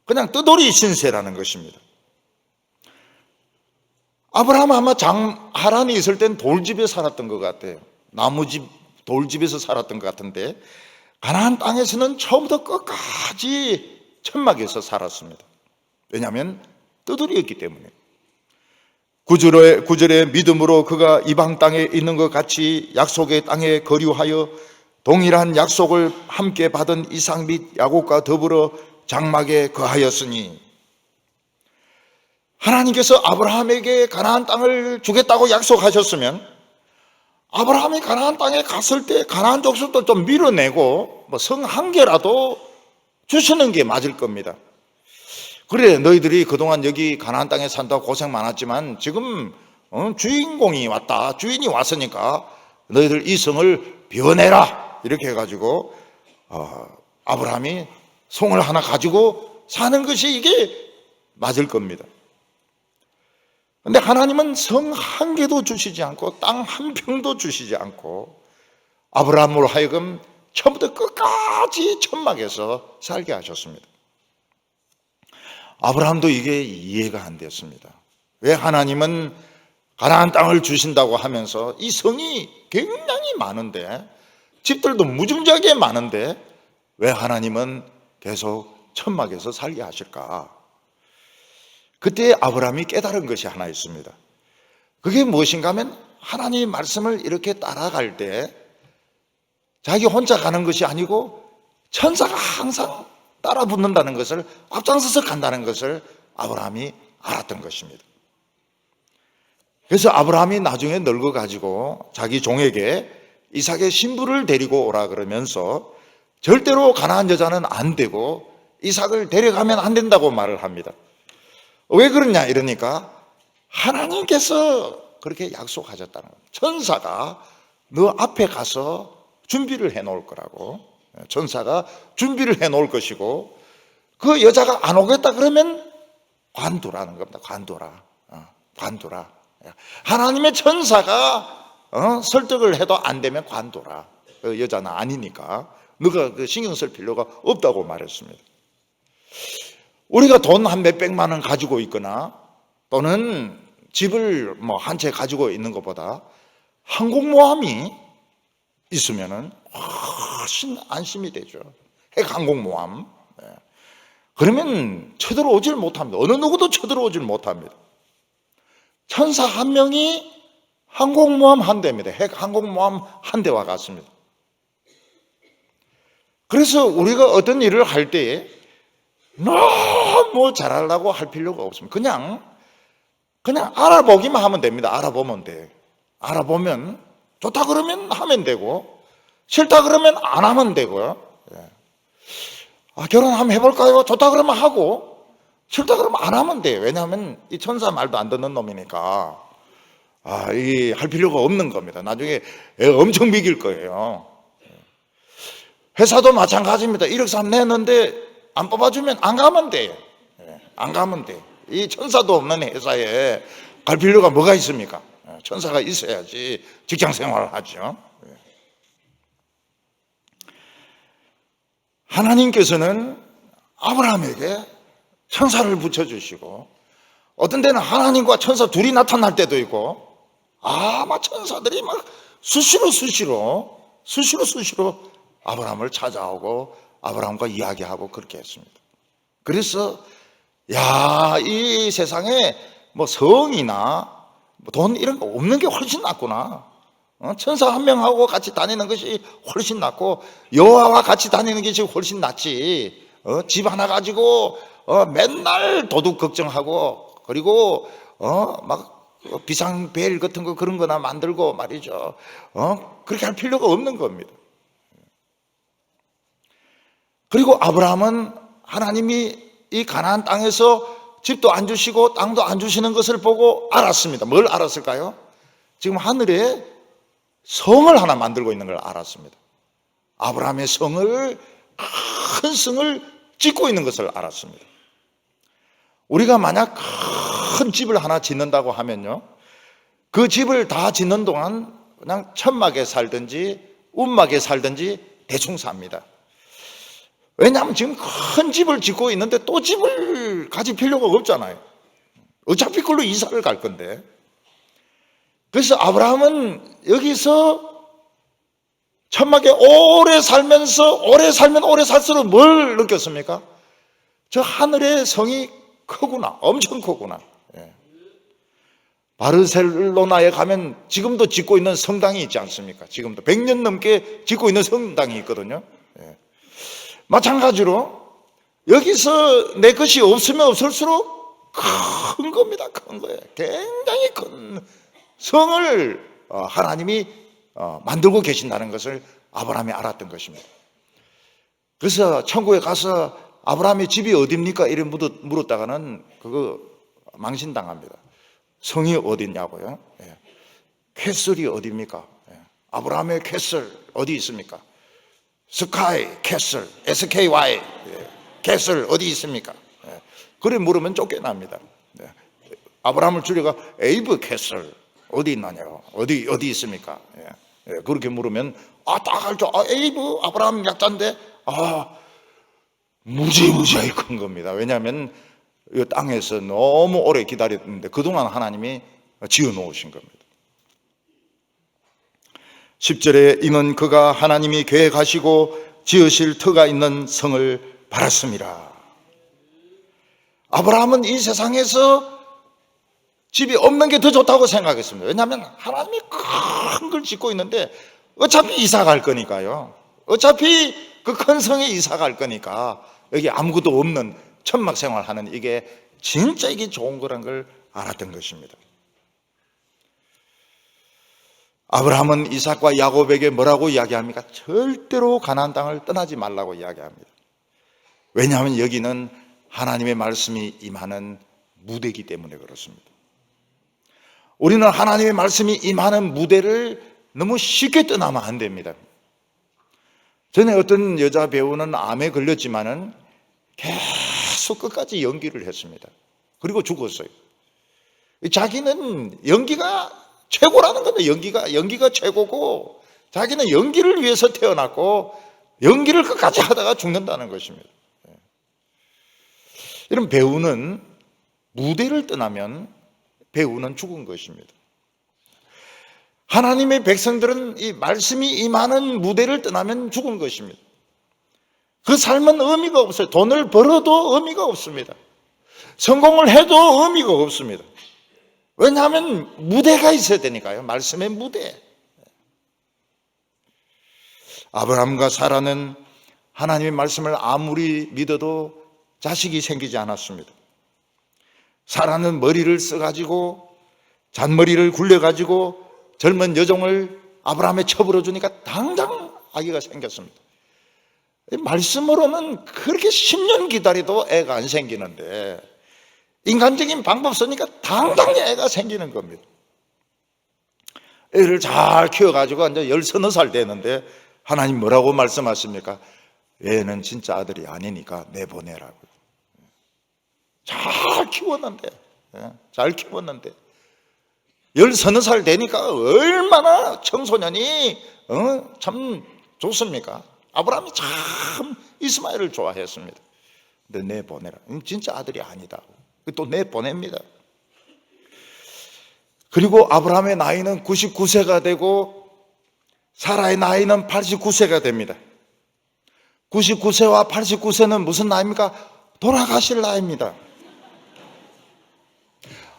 그냥 뜨돌이 신세라는 것입니다. 아브라함은 아마 하란에 있을 땐 돌집에 살았던 것 같아요. 나무집, 돌집에서 살았던 것 같은데, 가나안 땅에서는 처음부터 끝까지 천막에서 살았습니다. 왜냐하면 뜨돌이였기 때문에. 구절에 믿음으로 그가 이방 땅에 있는 것 같이 약속의 땅에 거류하여 동일한 약속을 함께 받은 이삭 및 야곱과 더불어 장막에 거하였으니, 하나님께서 아브라함에게 가나안 땅을 주겠다고 약속하셨으면 아브라함이 가나안 땅에 갔을 때 가나안 족속도 좀 밀어내고 성 한 개라도 주시는 게 맞을 겁니다. 그래, 너희들이 그동안 여기 가나안 땅에 산다고 고생 많았지만 지금 주인공이 왔다, 주인이 왔으니까 너희들 이 성을 비워내라, 이렇게 해가지고 아브라함이 성을 하나 가지고 사는 것이 이게 맞을 겁니다. 근데 하나님은 성 한 개도 주시지 않고 땅 한 평도 주시지 않고 아브라함으로 하여금 처음부터 끝까지 천막에서 살게 하셨습니다. 아브라함도 이게 이해가 안 됐습니다. 왜 하나님은 가나안 땅을 주신다고 하면서 이 성이 굉장히 많은데, 집들도 무지무지하게 많은데 왜 하나님은 계속 천막에서 살게 하실까? 그때 아브라함이 깨달은 것이 하나 있습니다. 그게 무엇인가 하면 하나님의 말씀을 이렇게 따라갈 때 자기 혼자 가는 것이 아니고 천사가 항상 따라 붙는다는 것을, 앞장서서 간다는 것을 아브라함이 알았던 것입니다. 그래서 아브라함이 나중에 늙어가지고 자기 종에게 이삭의 신부를 데리고 오라 그러면서 절대로 가나안 여자는 안 되고 이삭을 데려가면 안 된다고 말을 합니다. 왜 그러냐 이러니까 하나님께서 그렇게 약속하셨다는 겁니다. 천사가 너 앞에 가서 준비를 해놓을 거라고, 천사가 준비를 해놓을 것이고, 그 여자가 안 오겠다 그러면 관두라는 겁니다. 관두라. 하나님의 천사가 설득을 해도 안 되면 관두라. 그 여자는 아니니까 너가 신경 쓸 필요가 없다고 말했습니다. 우리가 돈 한 몇백만 원 가지고 있거나 또는 집을 한 채 가지고 있는 것보다 항공모함이 있으면은 훨씬 안심이 되죠. 핵항공모함. 그러면 쳐들어오질 못합니다. 어느 누구도 쳐들어오질 못합니다. 천사 한 명이 항공모함 한 대입니다. 핵항공모함 한 대와 같습니다. 그래서 우리가 어떤 일을 할 때에 너무 잘하려고 할 필요가 없습니다. 그냥 알아보기만 하면 됩니다. 알아보면 돼. 알아보면 좋다 그러면 하면 되고 싫다 그러면 안 하면 되고요. 결혼 한번 해볼까요? 좋다 그러면 하고 싫다 그러면 안 하면 돼요. 왜냐하면 이 천사 말도 안 듣는 놈이니까 이 할 필요가 없는 겁니다. 나중에 엄청 미길 거예요. 회사도 마찬가지입니다. 1억 3 내는데 안 뽑아주면 안 가면 돼요. 안 가면 돼. 이 천사도 없는 회사에 갈 필요가 뭐가 있습니까? 천사가 있어야지 직장 생활을 하죠. 하나님께서는 아브라함에게 천사를 붙여주시고, 어떤 때는 하나님과 천사 둘이 나타날 때도 있고, 막 천사들이 막 수시로 아브라함을 찾아오고 아브라함과 이야기하고 그렇게 했습니다. 그래서 이 세상에 성이나 돈 이런 거 없는 게 훨씬 낫구나. 천사 한 명하고 같이 다니는 것이 훨씬 낫고 여호와와 같이 다니는 것이 훨씬 낫지. 집 하나 가지고 맨날 도둑 걱정하고, 그리고 막 비상벨 같은 거 그런 거나 만들고 말이죠. 그렇게 할 필요가 없는 겁니다. 그리고 아브라함은 하나님이 이 가나안 땅에서 집도 안 주시고 땅도 안 주시는 것을 보고 알았습니다. 뭘 알았을까요? 지금 하늘에 성을 하나 만들고 있는 걸 알았습니다. 아브라함의 성을, 큰 성을 짓고 있는 것을 알았습니다. 우리가 만약 큰 집을 하나 짓는다고 하면요, 그 집을 다 짓는 동안 그냥 천막에 살든지 움막에 살든지 대충 삽니다. 왜냐하면 지금 큰 집을 짓고 있는데 또 집을 가질 필요가 없잖아요. 어차피 그걸로 이사를 갈 건데. 그래서 아브라함은 여기서 천막에 오래 살면 오래 살수록 뭘 느꼈습니까? 저 하늘의 성이 크구나, 엄청 크구나. 바르셀로나에 가면 지금도 짓고 있는 성당이 있지 않습니까? 지금도 100년 넘게 짓고 있는 성당이 있거든요. 예. 마찬가지로 여기서 내 것이 없으면 없을수록 큰 겁니다. 큰 거예요. 굉장히 큰 성을 하나님이 만들고 계신다는 것을 아브라함이 알았던 것입니다. 그래서 천국에 가서 아브라함의 집이 어딥니까? 이래 물었다가는 그거 망신당합니다. 성이 어딨냐고요? 예. 캐슬이 어딥니까? 예. 아브라함의 캐슬 어디 있습니까? 스카이 캐슬, SKY 예. 캐슬 어디 있습니까? 예. 그래 물으면 쫓겨납니다. 예. 아브라함을 줄여가 에이브 캐슬 어디 있나요? 어디 있습니까? 예. 예. 그렇게 물으면 딱 알죠. 에이브 아브라함 약자인데 무지무지하게 큰 겁니다. 왜냐하면 이 땅에서 너무 오래 기다렸는데 그동안 하나님이 지어 놓으신 겁니다. 10절에 이는 그가 하나님이 계획하시고 지으실 터가 있는 성을 바랐습니다. 아브라함은 이 세상에서 집이 없는 게 더 좋다고 생각했습니다. 왜냐하면 하나님이 큰 걸 짓고 있는데 어차피 이사 갈 거니까요. 어차피 그 큰 성에 이사 갈 거니까 여기 아무것도 없는 천막 생활하는 이게 진짜 이게 좋은 거란 걸 알았던 것입니다. 아브라함은 이삭과 야곱에게 뭐라고 이야기합니까? 절대로 가나안 땅을 떠나지 말라고 이야기합니다. 왜냐하면 여기는 하나님의 말씀이 임하는 무대이기 때문에 그렇습니다. 우리는 하나님의 말씀이 임하는 무대를 너무 쉽게 떠나면 안 됩니다. 전에 어떤 여자 배우는 암에 걸렸지만은 계속 끝까지 연기를 했습니다. 그리고 죽었어요. 자기는 연기가 최고라는 겁니다. 연기가 최고고 자기는 연기를 위해서 태어났고 연기를 끝까지 하다가 죽는다는 것입니다. 이런 배우는 무대를 떠나면 배우는 죽은 것입니다. 하나님의 백성들은 이 말씀이 임하는 무대를 떠나면 죽은 것입니다. 그 삶은 의미가 없어요. 돈을 벌어도 의미가 없습니다. 성공을 해도 의미가 없습니다. 왜냐하면 무대가 있어야 되니까요. 말씀의 무대. 아브라함과 사라는 하나님의 말씀을 아무리 믿어도 자식이 생기지 않았습니다. 사라는 머리를 써가지고 잔머리를 굴려가지고 젊은 여종을 아브라함에 쳐버려 주니까 당장 아기가 생겼습니다. 말씀으로는 그렇게 10년 기다려도 애가 안 생기는데 인간적인 방법 쓰니까 당장 애가 생기는 겁니다. 애를 잘 키워가지고 이제 13살 되는데 하나님 뭐라고 말씀하십니까? 얘는 진짜 아들이 아니니까 내보내라고. 잘 키웠는데 13살 되니까 얼마나 청소년이 참 좋습니까? 아브라함이 참 이스마엘을 좋아했습니다. 근데 내보내라. 진짜 아들이 아니다. 또 내보냅니다. 그리고 아브라함의 나이는 99세가 되고 사라의 나이는 89세가 됩니다. 99세와 89세는 무슨 나이입니까? 돌아가실 나이입니다.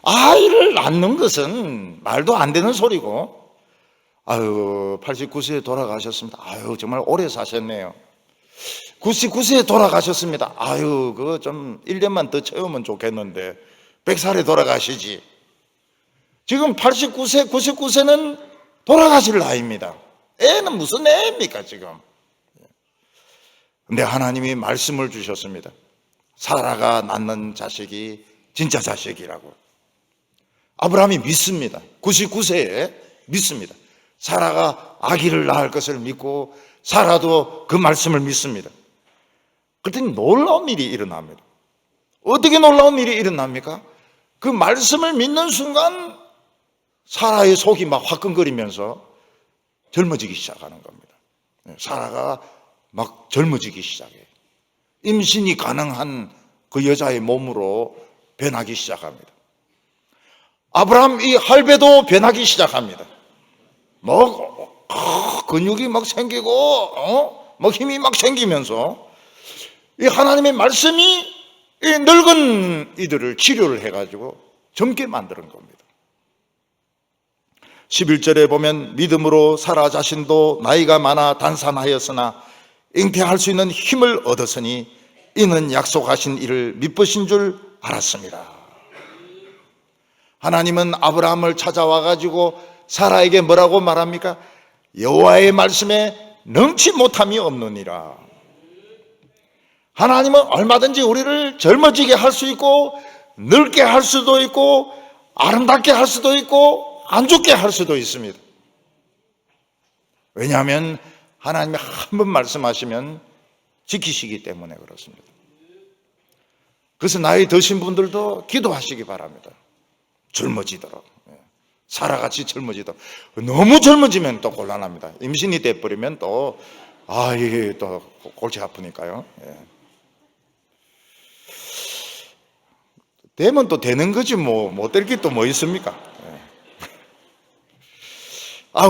아이를 낳는 것은 말도 안 되는 소리고, 89세에 돌아가셨습니다. 정말 오래 사셨네요. 99세에 돌아가셨습니다. 그거 좀 1년만 더 채우면 좋겠는데 100살에 돌아가시지. 지금 89세, 99세는 돌아가실 나이입니다. 애는 무슨 애입니까 지금? 근데 하나님이 말씀을 주셨습니다. 사라가 낳는 자식이 진짜 자식이라고. 아브라함이 믿습니다. 99세에 믿습니다. 사라가 아기를 낳을 것을 믿고 사라도 그 말씀을 믿습니다. 그랬더니 놀라운 일이 일어납니다. 어떻게 놀라운 일이 일어납니까? 그 말씀을 믿는 순간 사라의 속이 막 화끈거리면서 젊어지기 시작하는 겁니다. 사라가 막 젊어지기 시작해요. 임신이 가능한 그 여자의 몸으로 변하기 시작합니다. 아브라함 이 할배도 변하기 시작합니다. 근육이 막 생기고, 힘이 막 생기면서 이 하나님의 말씀이 이 늙은 이들을 치료를 해가지고 젊게 만드는 겁니다. 11절에 보면 믿음으로 사라 자신도 나이가 많아 단산하였으나 잉태할 수 있는 힘을 얻었으니 이는 약속하신 이를 믿으신 줄 알았습니다. 하나님은 아브라함을 찾아와 가지고 사라에게 뭐라고 말합니까? 여호와의 말씀에 능치 못함이 없느니라. 하나님은 얼마든지 우리를 젊어지게 할 수 있고 늙게 할 수도 있고 아름답게 할 수도 있고 안 죽게 할 수도 있습니다. 왜냐하면 하나님이 한 번 말씀하시면 지키시기 때문에 그렇습니다. 그래서 나이 드신 분들도 기도하시기 바랍니다. 젊어지도록, 사라같이 젊어지도록. 너무 젊어지면 또 곤란합니다. 임신이 돼버리면 또 이게 또 골치 아프니까요. 되면 또 되는 거지 못 될 게 또 뭐 있습니까?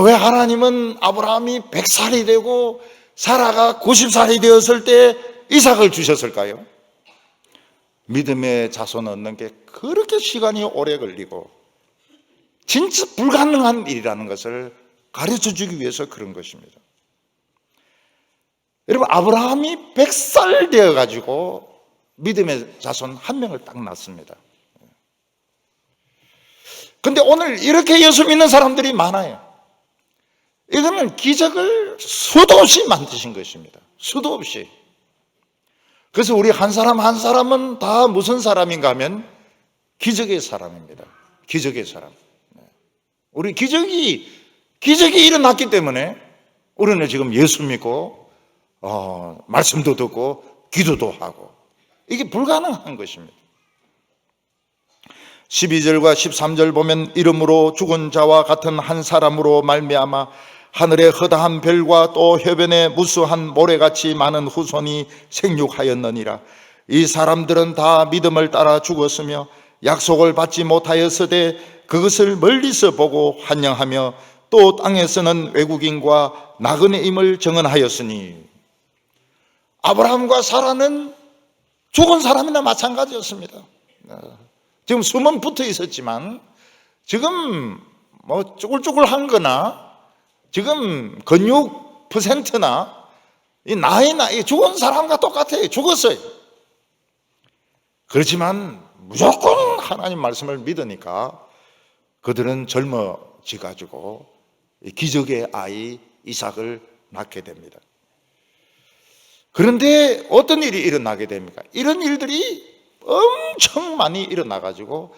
왜 하나님은 아브라함이 100살이 되고 사라가 90살이 되었을 때 이삭을 주셨을까요? 믿음의 자손 얻는 게 그렇게 시간이 오래 걸리고 진짜 불가능한 일이라는 것을 가르쳐 주기 위해서 그런 것입니다. 여러분, 아브라함이 100살 되어가지고 믿음의 자손 한 명을 딱 낳습니다. 근데 오늘 이렇게 예수 믿는 사람들이 많아요. 이거는 기적을 수도 없이 만드신 것입니다. 수도 없이. 그래서 우리 한 사람 한 사람은 다 무슨 사람인가 하면 기적의 사람입니다. 기적의 사람. 우리 기적이 일어났기 때문에 우리는 지금 예수 믿고 말씀도 듣고 기도도 하고 이게 불가능한 것입니다. 12절과 13절 보면 이름으로 죽은 자와 같은 한 사람으로 말미암아 하늘의 허다한 별과 또 해변의 무수한 모래같이 많은 후손이 생육하였느니라. 이 사람들은 다 믿음을 따라 죽었으며 약속을 받지 못하였으되 그것을 멀리서 보고 환영하며 또 땅에서는 외국인과 나그네임을 정언하였으니, 아브라함과 사라는 죽은 사람이나 마찬가지였습니다. 지금 숨은 붙어 있었지만 지금 뭐 쭈글쭈글한 거나 지금 근육 퍼센트나 이 나이 죽은 사람과 똑같아요. 죽었어요. 그렇지만 무조건 하나님 말씀을 믿으니까 그들은 젊어지 가지고 기적의 아이 이삭을 낳게 됩니다. 그런데 어떤 일이 일어나게 됩니까? 이런 일들이 엄청 많이 일어나 가지고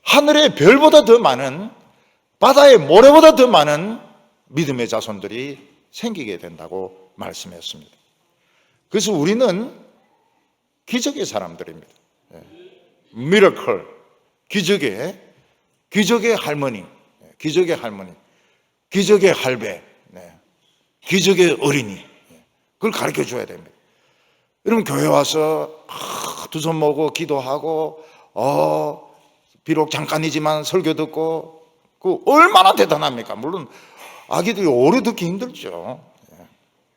하늘의 별보다 더 많은, 바다의 모래보다 더 많은 믿음의 자손들이 생기게 된다고 말씀했습니다. 그래서 우리는 기적의 사람들입니다. 미러클, 기적의 할머니, 기적의 할배, 기적의 어린이, 그걸 가르쳐 줘야 됩니다. 여러분, 교회 와서 두 손 모으고 기도하고 비록 잠깐이지만 설교 듣고 그 얼마나 대단합니까? 물론 아기들이 오래 듣기 힘들죠.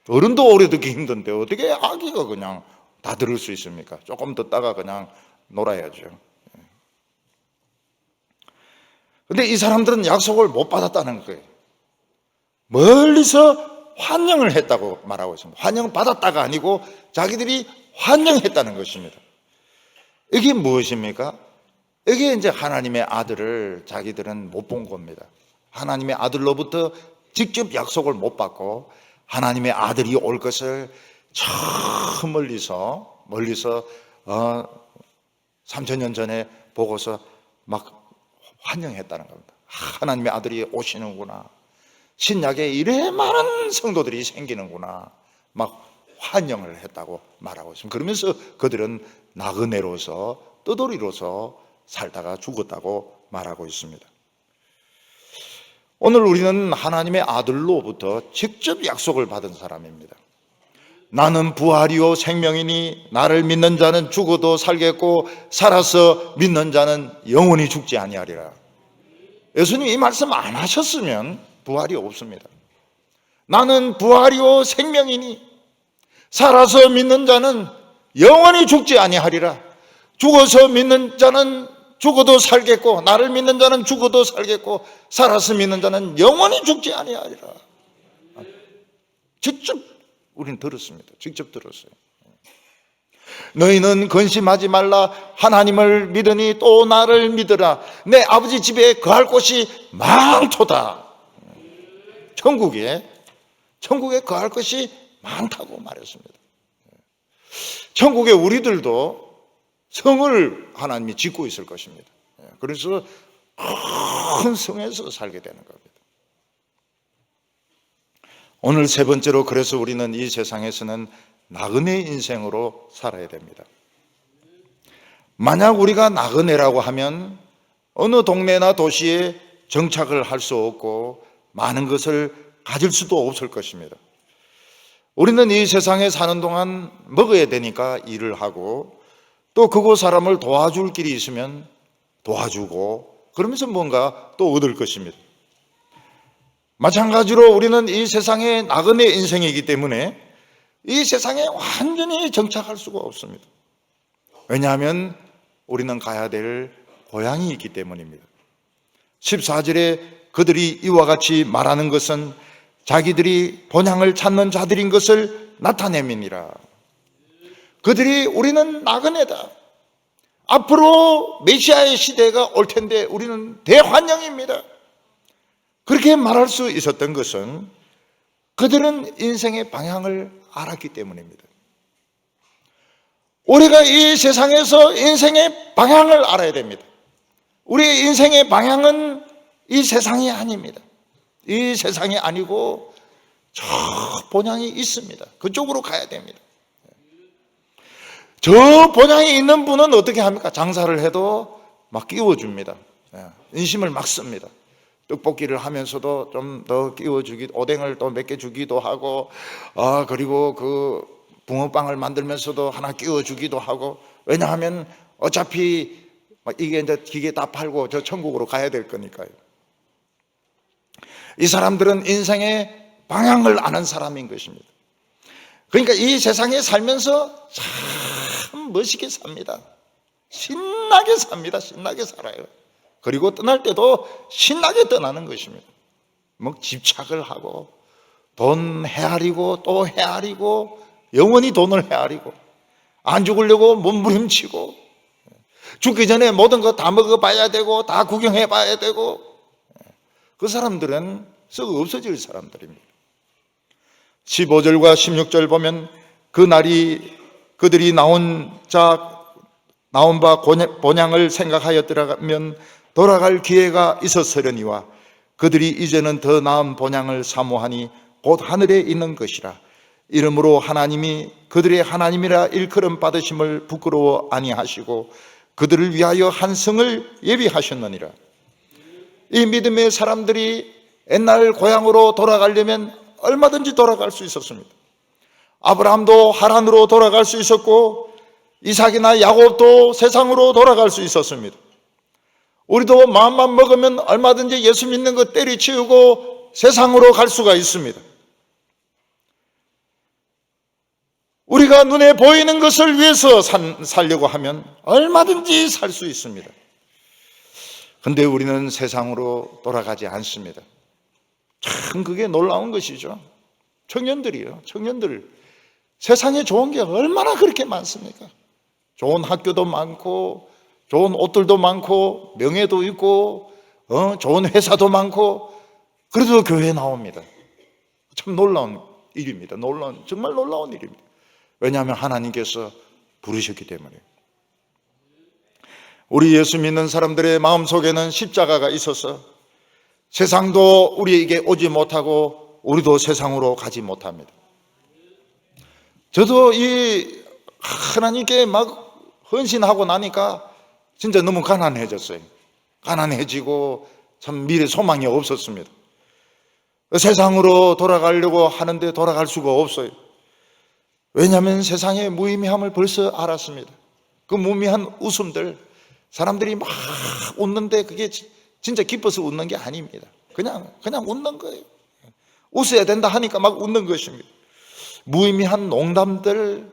어른도 오래 듣기 힘든데 어떻게 아기가 그냥 다 들을 수 있습니까? 조금 듣다가 그냥 놀아야죠. 근데 이 사람들은 약속을 못 받았다는 거예요. 멀리서 환영을 했다고 말하고 있습니다. 환영을 받았다가 아니고 자기들이 환영했다는 것입니다. 이게 무엇입니까? 이게 이제 하나님의 아들을 자기들은 못 본 겁니다. 하나님의 아들로부터 직접 약속을 못 받고 하나님의 아들이 올 것을 저 멀리서 3000년 전에 보고서 막 환영했다는 겁니다. 하나님의 아들이 오시는구나. 신약에 이래 많은 성도들이 생기는구나. 막 환영을 했다고 말하고 있습니다. 그러면서 그들은 나그네로서 떠돌이로서 살다가 죽었다고 말하고 있습니다. 오늘 우리는 하나님의 아들로부터 직접 약속을 받은 사람입니다. 나는 부활이요 생명이니 나를 믿는 자는 죽어도 살겠고 살아서 믿는 자는 영원히 죽지 아니하리라. 예수님 이 말씀 안 하셨으면 부활이 없습니다. 나는 부활이요 생명이니 살아서 믿는 자는 영원히 죽지 아니하리라. 죽어서 믿는 자는 죽어도 살겠고 나를 믿는 자는 죽어도 살겠고 살아서 믿는 자는 영원히 죽지 아니하리라. 직접 우리는 들었습니다. 직접 들었어요. 너희는 근심하지 말라. 하나님을 믿으니 또 나를 믿으라. 내 아버지 집에 거할 곳이 많도다. 천국에 거할 것이 많다고 말했습니다. 천국에 우리들도 성을 하나님이 짓고 있을 것입니다. 그래서 큰 성에서 살게 되는 겁니다. 오늘 세 번째로, 그래서 우리는 이 세상에서는 나그네 인생으로 살아야 됩니다. 만약 우리가 나그네라고 하면 어느 동네나 도시에 정착을 할 수 없고 많은 것을 가질 수도 없을 것입니다. 우리는 이 세상에 사는 동안 먹어야 되니까 일을 하고, 또 그곳 사람을 도와줄 길이 있으면 도와주고, 그러면서 뭔가 또 얻을 것입니다. 마찬가지로 우리는 이 세상의 나그네 인생이기 때문에 이 세상에 완전히 정착할 수가 없습니다. 왜냐하면 우리는 가야 될 고향이 있기 때문입니다. 14절에 그들이 이와 같이 말하는 것은 자기들이 본향을 찾는 자들인 것을 나타냄이니라. 그들이 우리는 나그네다. 앞으로 메시아의 시대가 올 텐데 우리는 대환영입니다. 그렇게 말할 수 있었던 것은 그들은 인생의 방향을 알았기 때문입니다. 우리가 이 세상에서 인생의 방향을 알아야 됩니다. 우리의 인생의 방향은 이 세상이 아닙니다. 이 세상이 아니고 저 본향이 있습니다. 그쪽으로 가야 됩니다. 저 본향이 있는 분은 어떻게 합니까? 장사를 해도 막 끼워줍니다. 인심을 막 씁니다. 떡볶이를 하면서도 좀 더 끼워주기, 오뎅을 또 몇 개 주기도 하고, 그리고 그 붕어빵을 만들면서도 하나 끼워주기도 하고. 왜냐하면 어차피 이게 이제 기계 다 팔고 저 천국으로 가야 될 거니까요. 이 사람들은 인생의 방향을 아는 사람인 것입니다. 그러니까 이 세상에 살면서 참 멋있게 삽니다. 신나게 삽니다. 신나게 살아요. 그리고 떠날 때도 신나게 떠나는 것입니다. 뭐 집착을 하고 돈 헤아리고 또 헤아리고 영원히 돈을 헤아리고 안 죽으려고 몸부림치고 죽기 전에 모든 거 다 먹어봐야 되고 다 구경해봐야 되고. 그 사람들은 썩어 없어질 사람들입니다. 15절과 16절 보면 그들이 나온 바 본향을 생각하였더라면 돌아갈 기회가 있었으려니와 그들이 이제는 더 나은 본향을 사모하니 곧 하늘에 있는 것이라. 이러므로 하나님이 그들의 하나님이라 일컬음 받으심을 부끄러워 아니하시고 그들을 위하여 한 성을 예비하셨느니라. 이 믿음의 사람들이 옛날 고향으로 돌아가려면 얼마든지 돌아갈 수 있었습니다. 아브라함도 하란으로 돌아갈 수 있었고 이삭이나 야곱도 세상으로 돌아갈 수 있었습니다. 우리도 마음만 먹으면 얼마든지 예수 믿는 거 때리치우고 세상으로 갈 수가 있습니다. 우리가 눈에 보이는 것을 위해서 살려고 하면 얼마든지 살 수 있습니다. 근데 우리는 세상으로 돌아가지 않습니다. 참 그게 놀라운 것이죠. 청년들이요. 청년들. 세상에 좋은 게 얼마나 그렇게 많습니까? 좋은 학교도 많고 좋은 옷들도 많고 명예도 있고 좋은 회사도 많고 그래도 교회에 나옵니다. 참 놀라운 일입니다. 정말 놀라운 일입니다. 왜냐하면 하나님께서 부르셨기 때문에. 우리 예수 믿는 사람들의 마음속에는 십자가가 있어서 세상도 우리에게 오지 못하고 우리도 세상으로 가지 못합니다. 저도 이 하나님께 막 헌신하고 나니까 진짜 너무 가난해졌어요. 가난해지고 참 미래 소망이 없었습니다. 세상으로 돌아가려고 하는데 돌아갈 수가 없어요. 왜냐하면 세상의 무의미함을 벌써 알았습니다. 그 무의미한 웃음들, 사람들이 막 웃는데 그게 진짜 기뻐서 웃는 게 아닙니다. 그냥 웃는 거예요. 웃어야 된다 하니까 막 웃는 것입니다. 무의미한 농담들,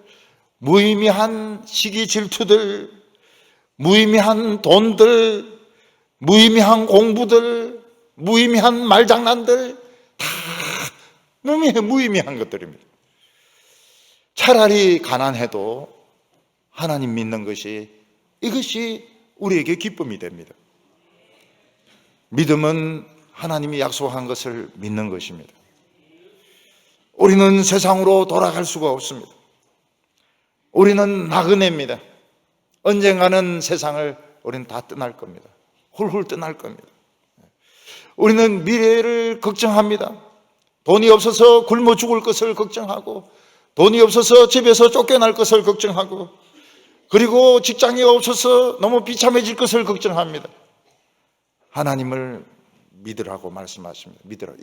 무의미한 시기 질투들, 무의미한 돈들, 무의미한 공부들, 무의미한 말장난들, 다 무의미한 것들입니다. 차라리 가난해도 하나님 믿는 것이, 이것이 우리에게 기쁨이 됩니다. 믿음은 하나님이 약속한 것을 믿는 것입니다. 우리는 세상으로 돌아갈 수가 없습니다. 우리는 나그네입니다. 언젠가는 세상을 우리는 다 떠날 겁니다. 훌훌 떠날 겁니다. 우리는 미래를 걱정합니다. 돈이 없어서 굶어 죽을 것을 걱정하고, 돈이 없어서 집에서 쫓겨날 것을 걱정하고, 그리고 직장이 없어서 너무 비참해질 것을 걱정합니다. 하나님을 믿으라고 말씀하십니다. 믿으라.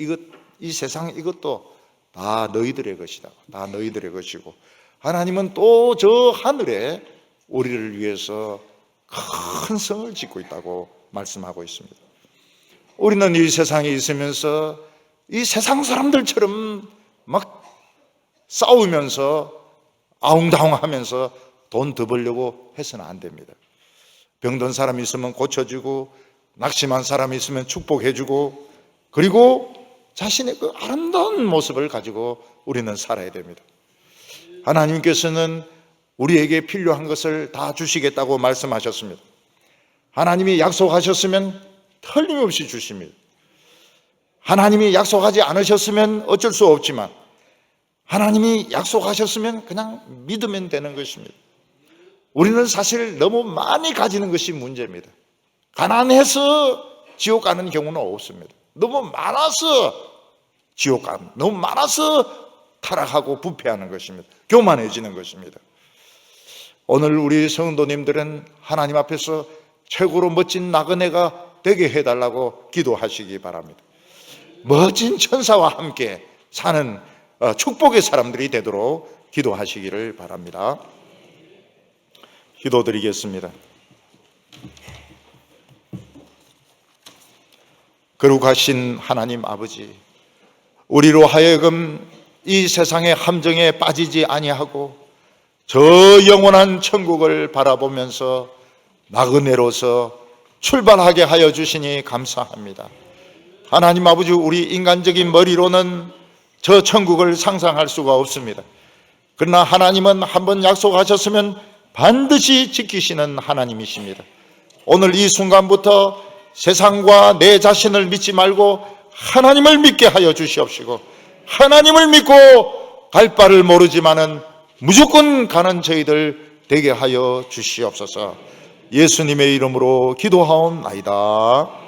이 세상 이것도 다 너희들의 것이다. 다 너희들의 것이고, 하나님은 또 저 하늘에 우리를 위해서 큰 성을 짓고 있다고 말씀하고 있습니다. 우리는 이 세상에 있으면서 이 세상 사람들처럼 막 싸우면서 아웅다웅하면서 돈 더 벌려고 해서는 안 됩니다. 병든 사람이 있으면 고쳐주고, 낙심한 사람이 있으면 축복해주고, 그리고 자신의 그 아름다운 모습을 가지고 우리는 살아야 됩니다. 하나님께서는 우리에게 필요한 것을 다 주시겠다고 말씀하셨습니다. 하나님이 약속하셨으면 틀림없이 주십니다. 하나님이 약속하지 않으셨으면 어쩔 수 없지만, 하나님이 약속하셨으면 그냥 믿으면 되는 것입니다. 우리는 사실 너무 많이 가지는 것이 문제입니다. 가난해서 지옥 가는 경우는 없습니다. 너무 많아서 지옥 가는, 너무 많아서 타락하고 부패하는 것입니다. 교만해지는 것입니다. 오늘 우리 성도님들은 하나님 앞에서 최고로 멋진 나그네가 되게 해달라고 기도하시기 바랍니다. 멋진 천사와 함께 사는 축복의 사람들이 되도록 기도하시기를 바랍니다. 기도드리겠습니다. 거룩하신 하나님 아버지, 우리로 하여금 이 세상의 함정에 빠지지 아니하고 저 영원한 천국을 바라보면서 나그네로서 출발하게 하여 주시니 감사합니다. 하나님 아버지, 우리 인간적인 머리로는 저 천국을 상상할 수가 없습니다. 그러나 하나님은 한번 약속하셨으면 반드시 지키시는 하나님이십니다. 오늘 이 순간부터 세상과 내 자신을 믿지 말고 하나님을 믿게 하여 주시옵시고, 하나님을 믿고 갈 바를 모르지만은 무조건 가는 저희들 되게 하여 주시옵소서. 예수님의 이름으로 기도하옵나이다.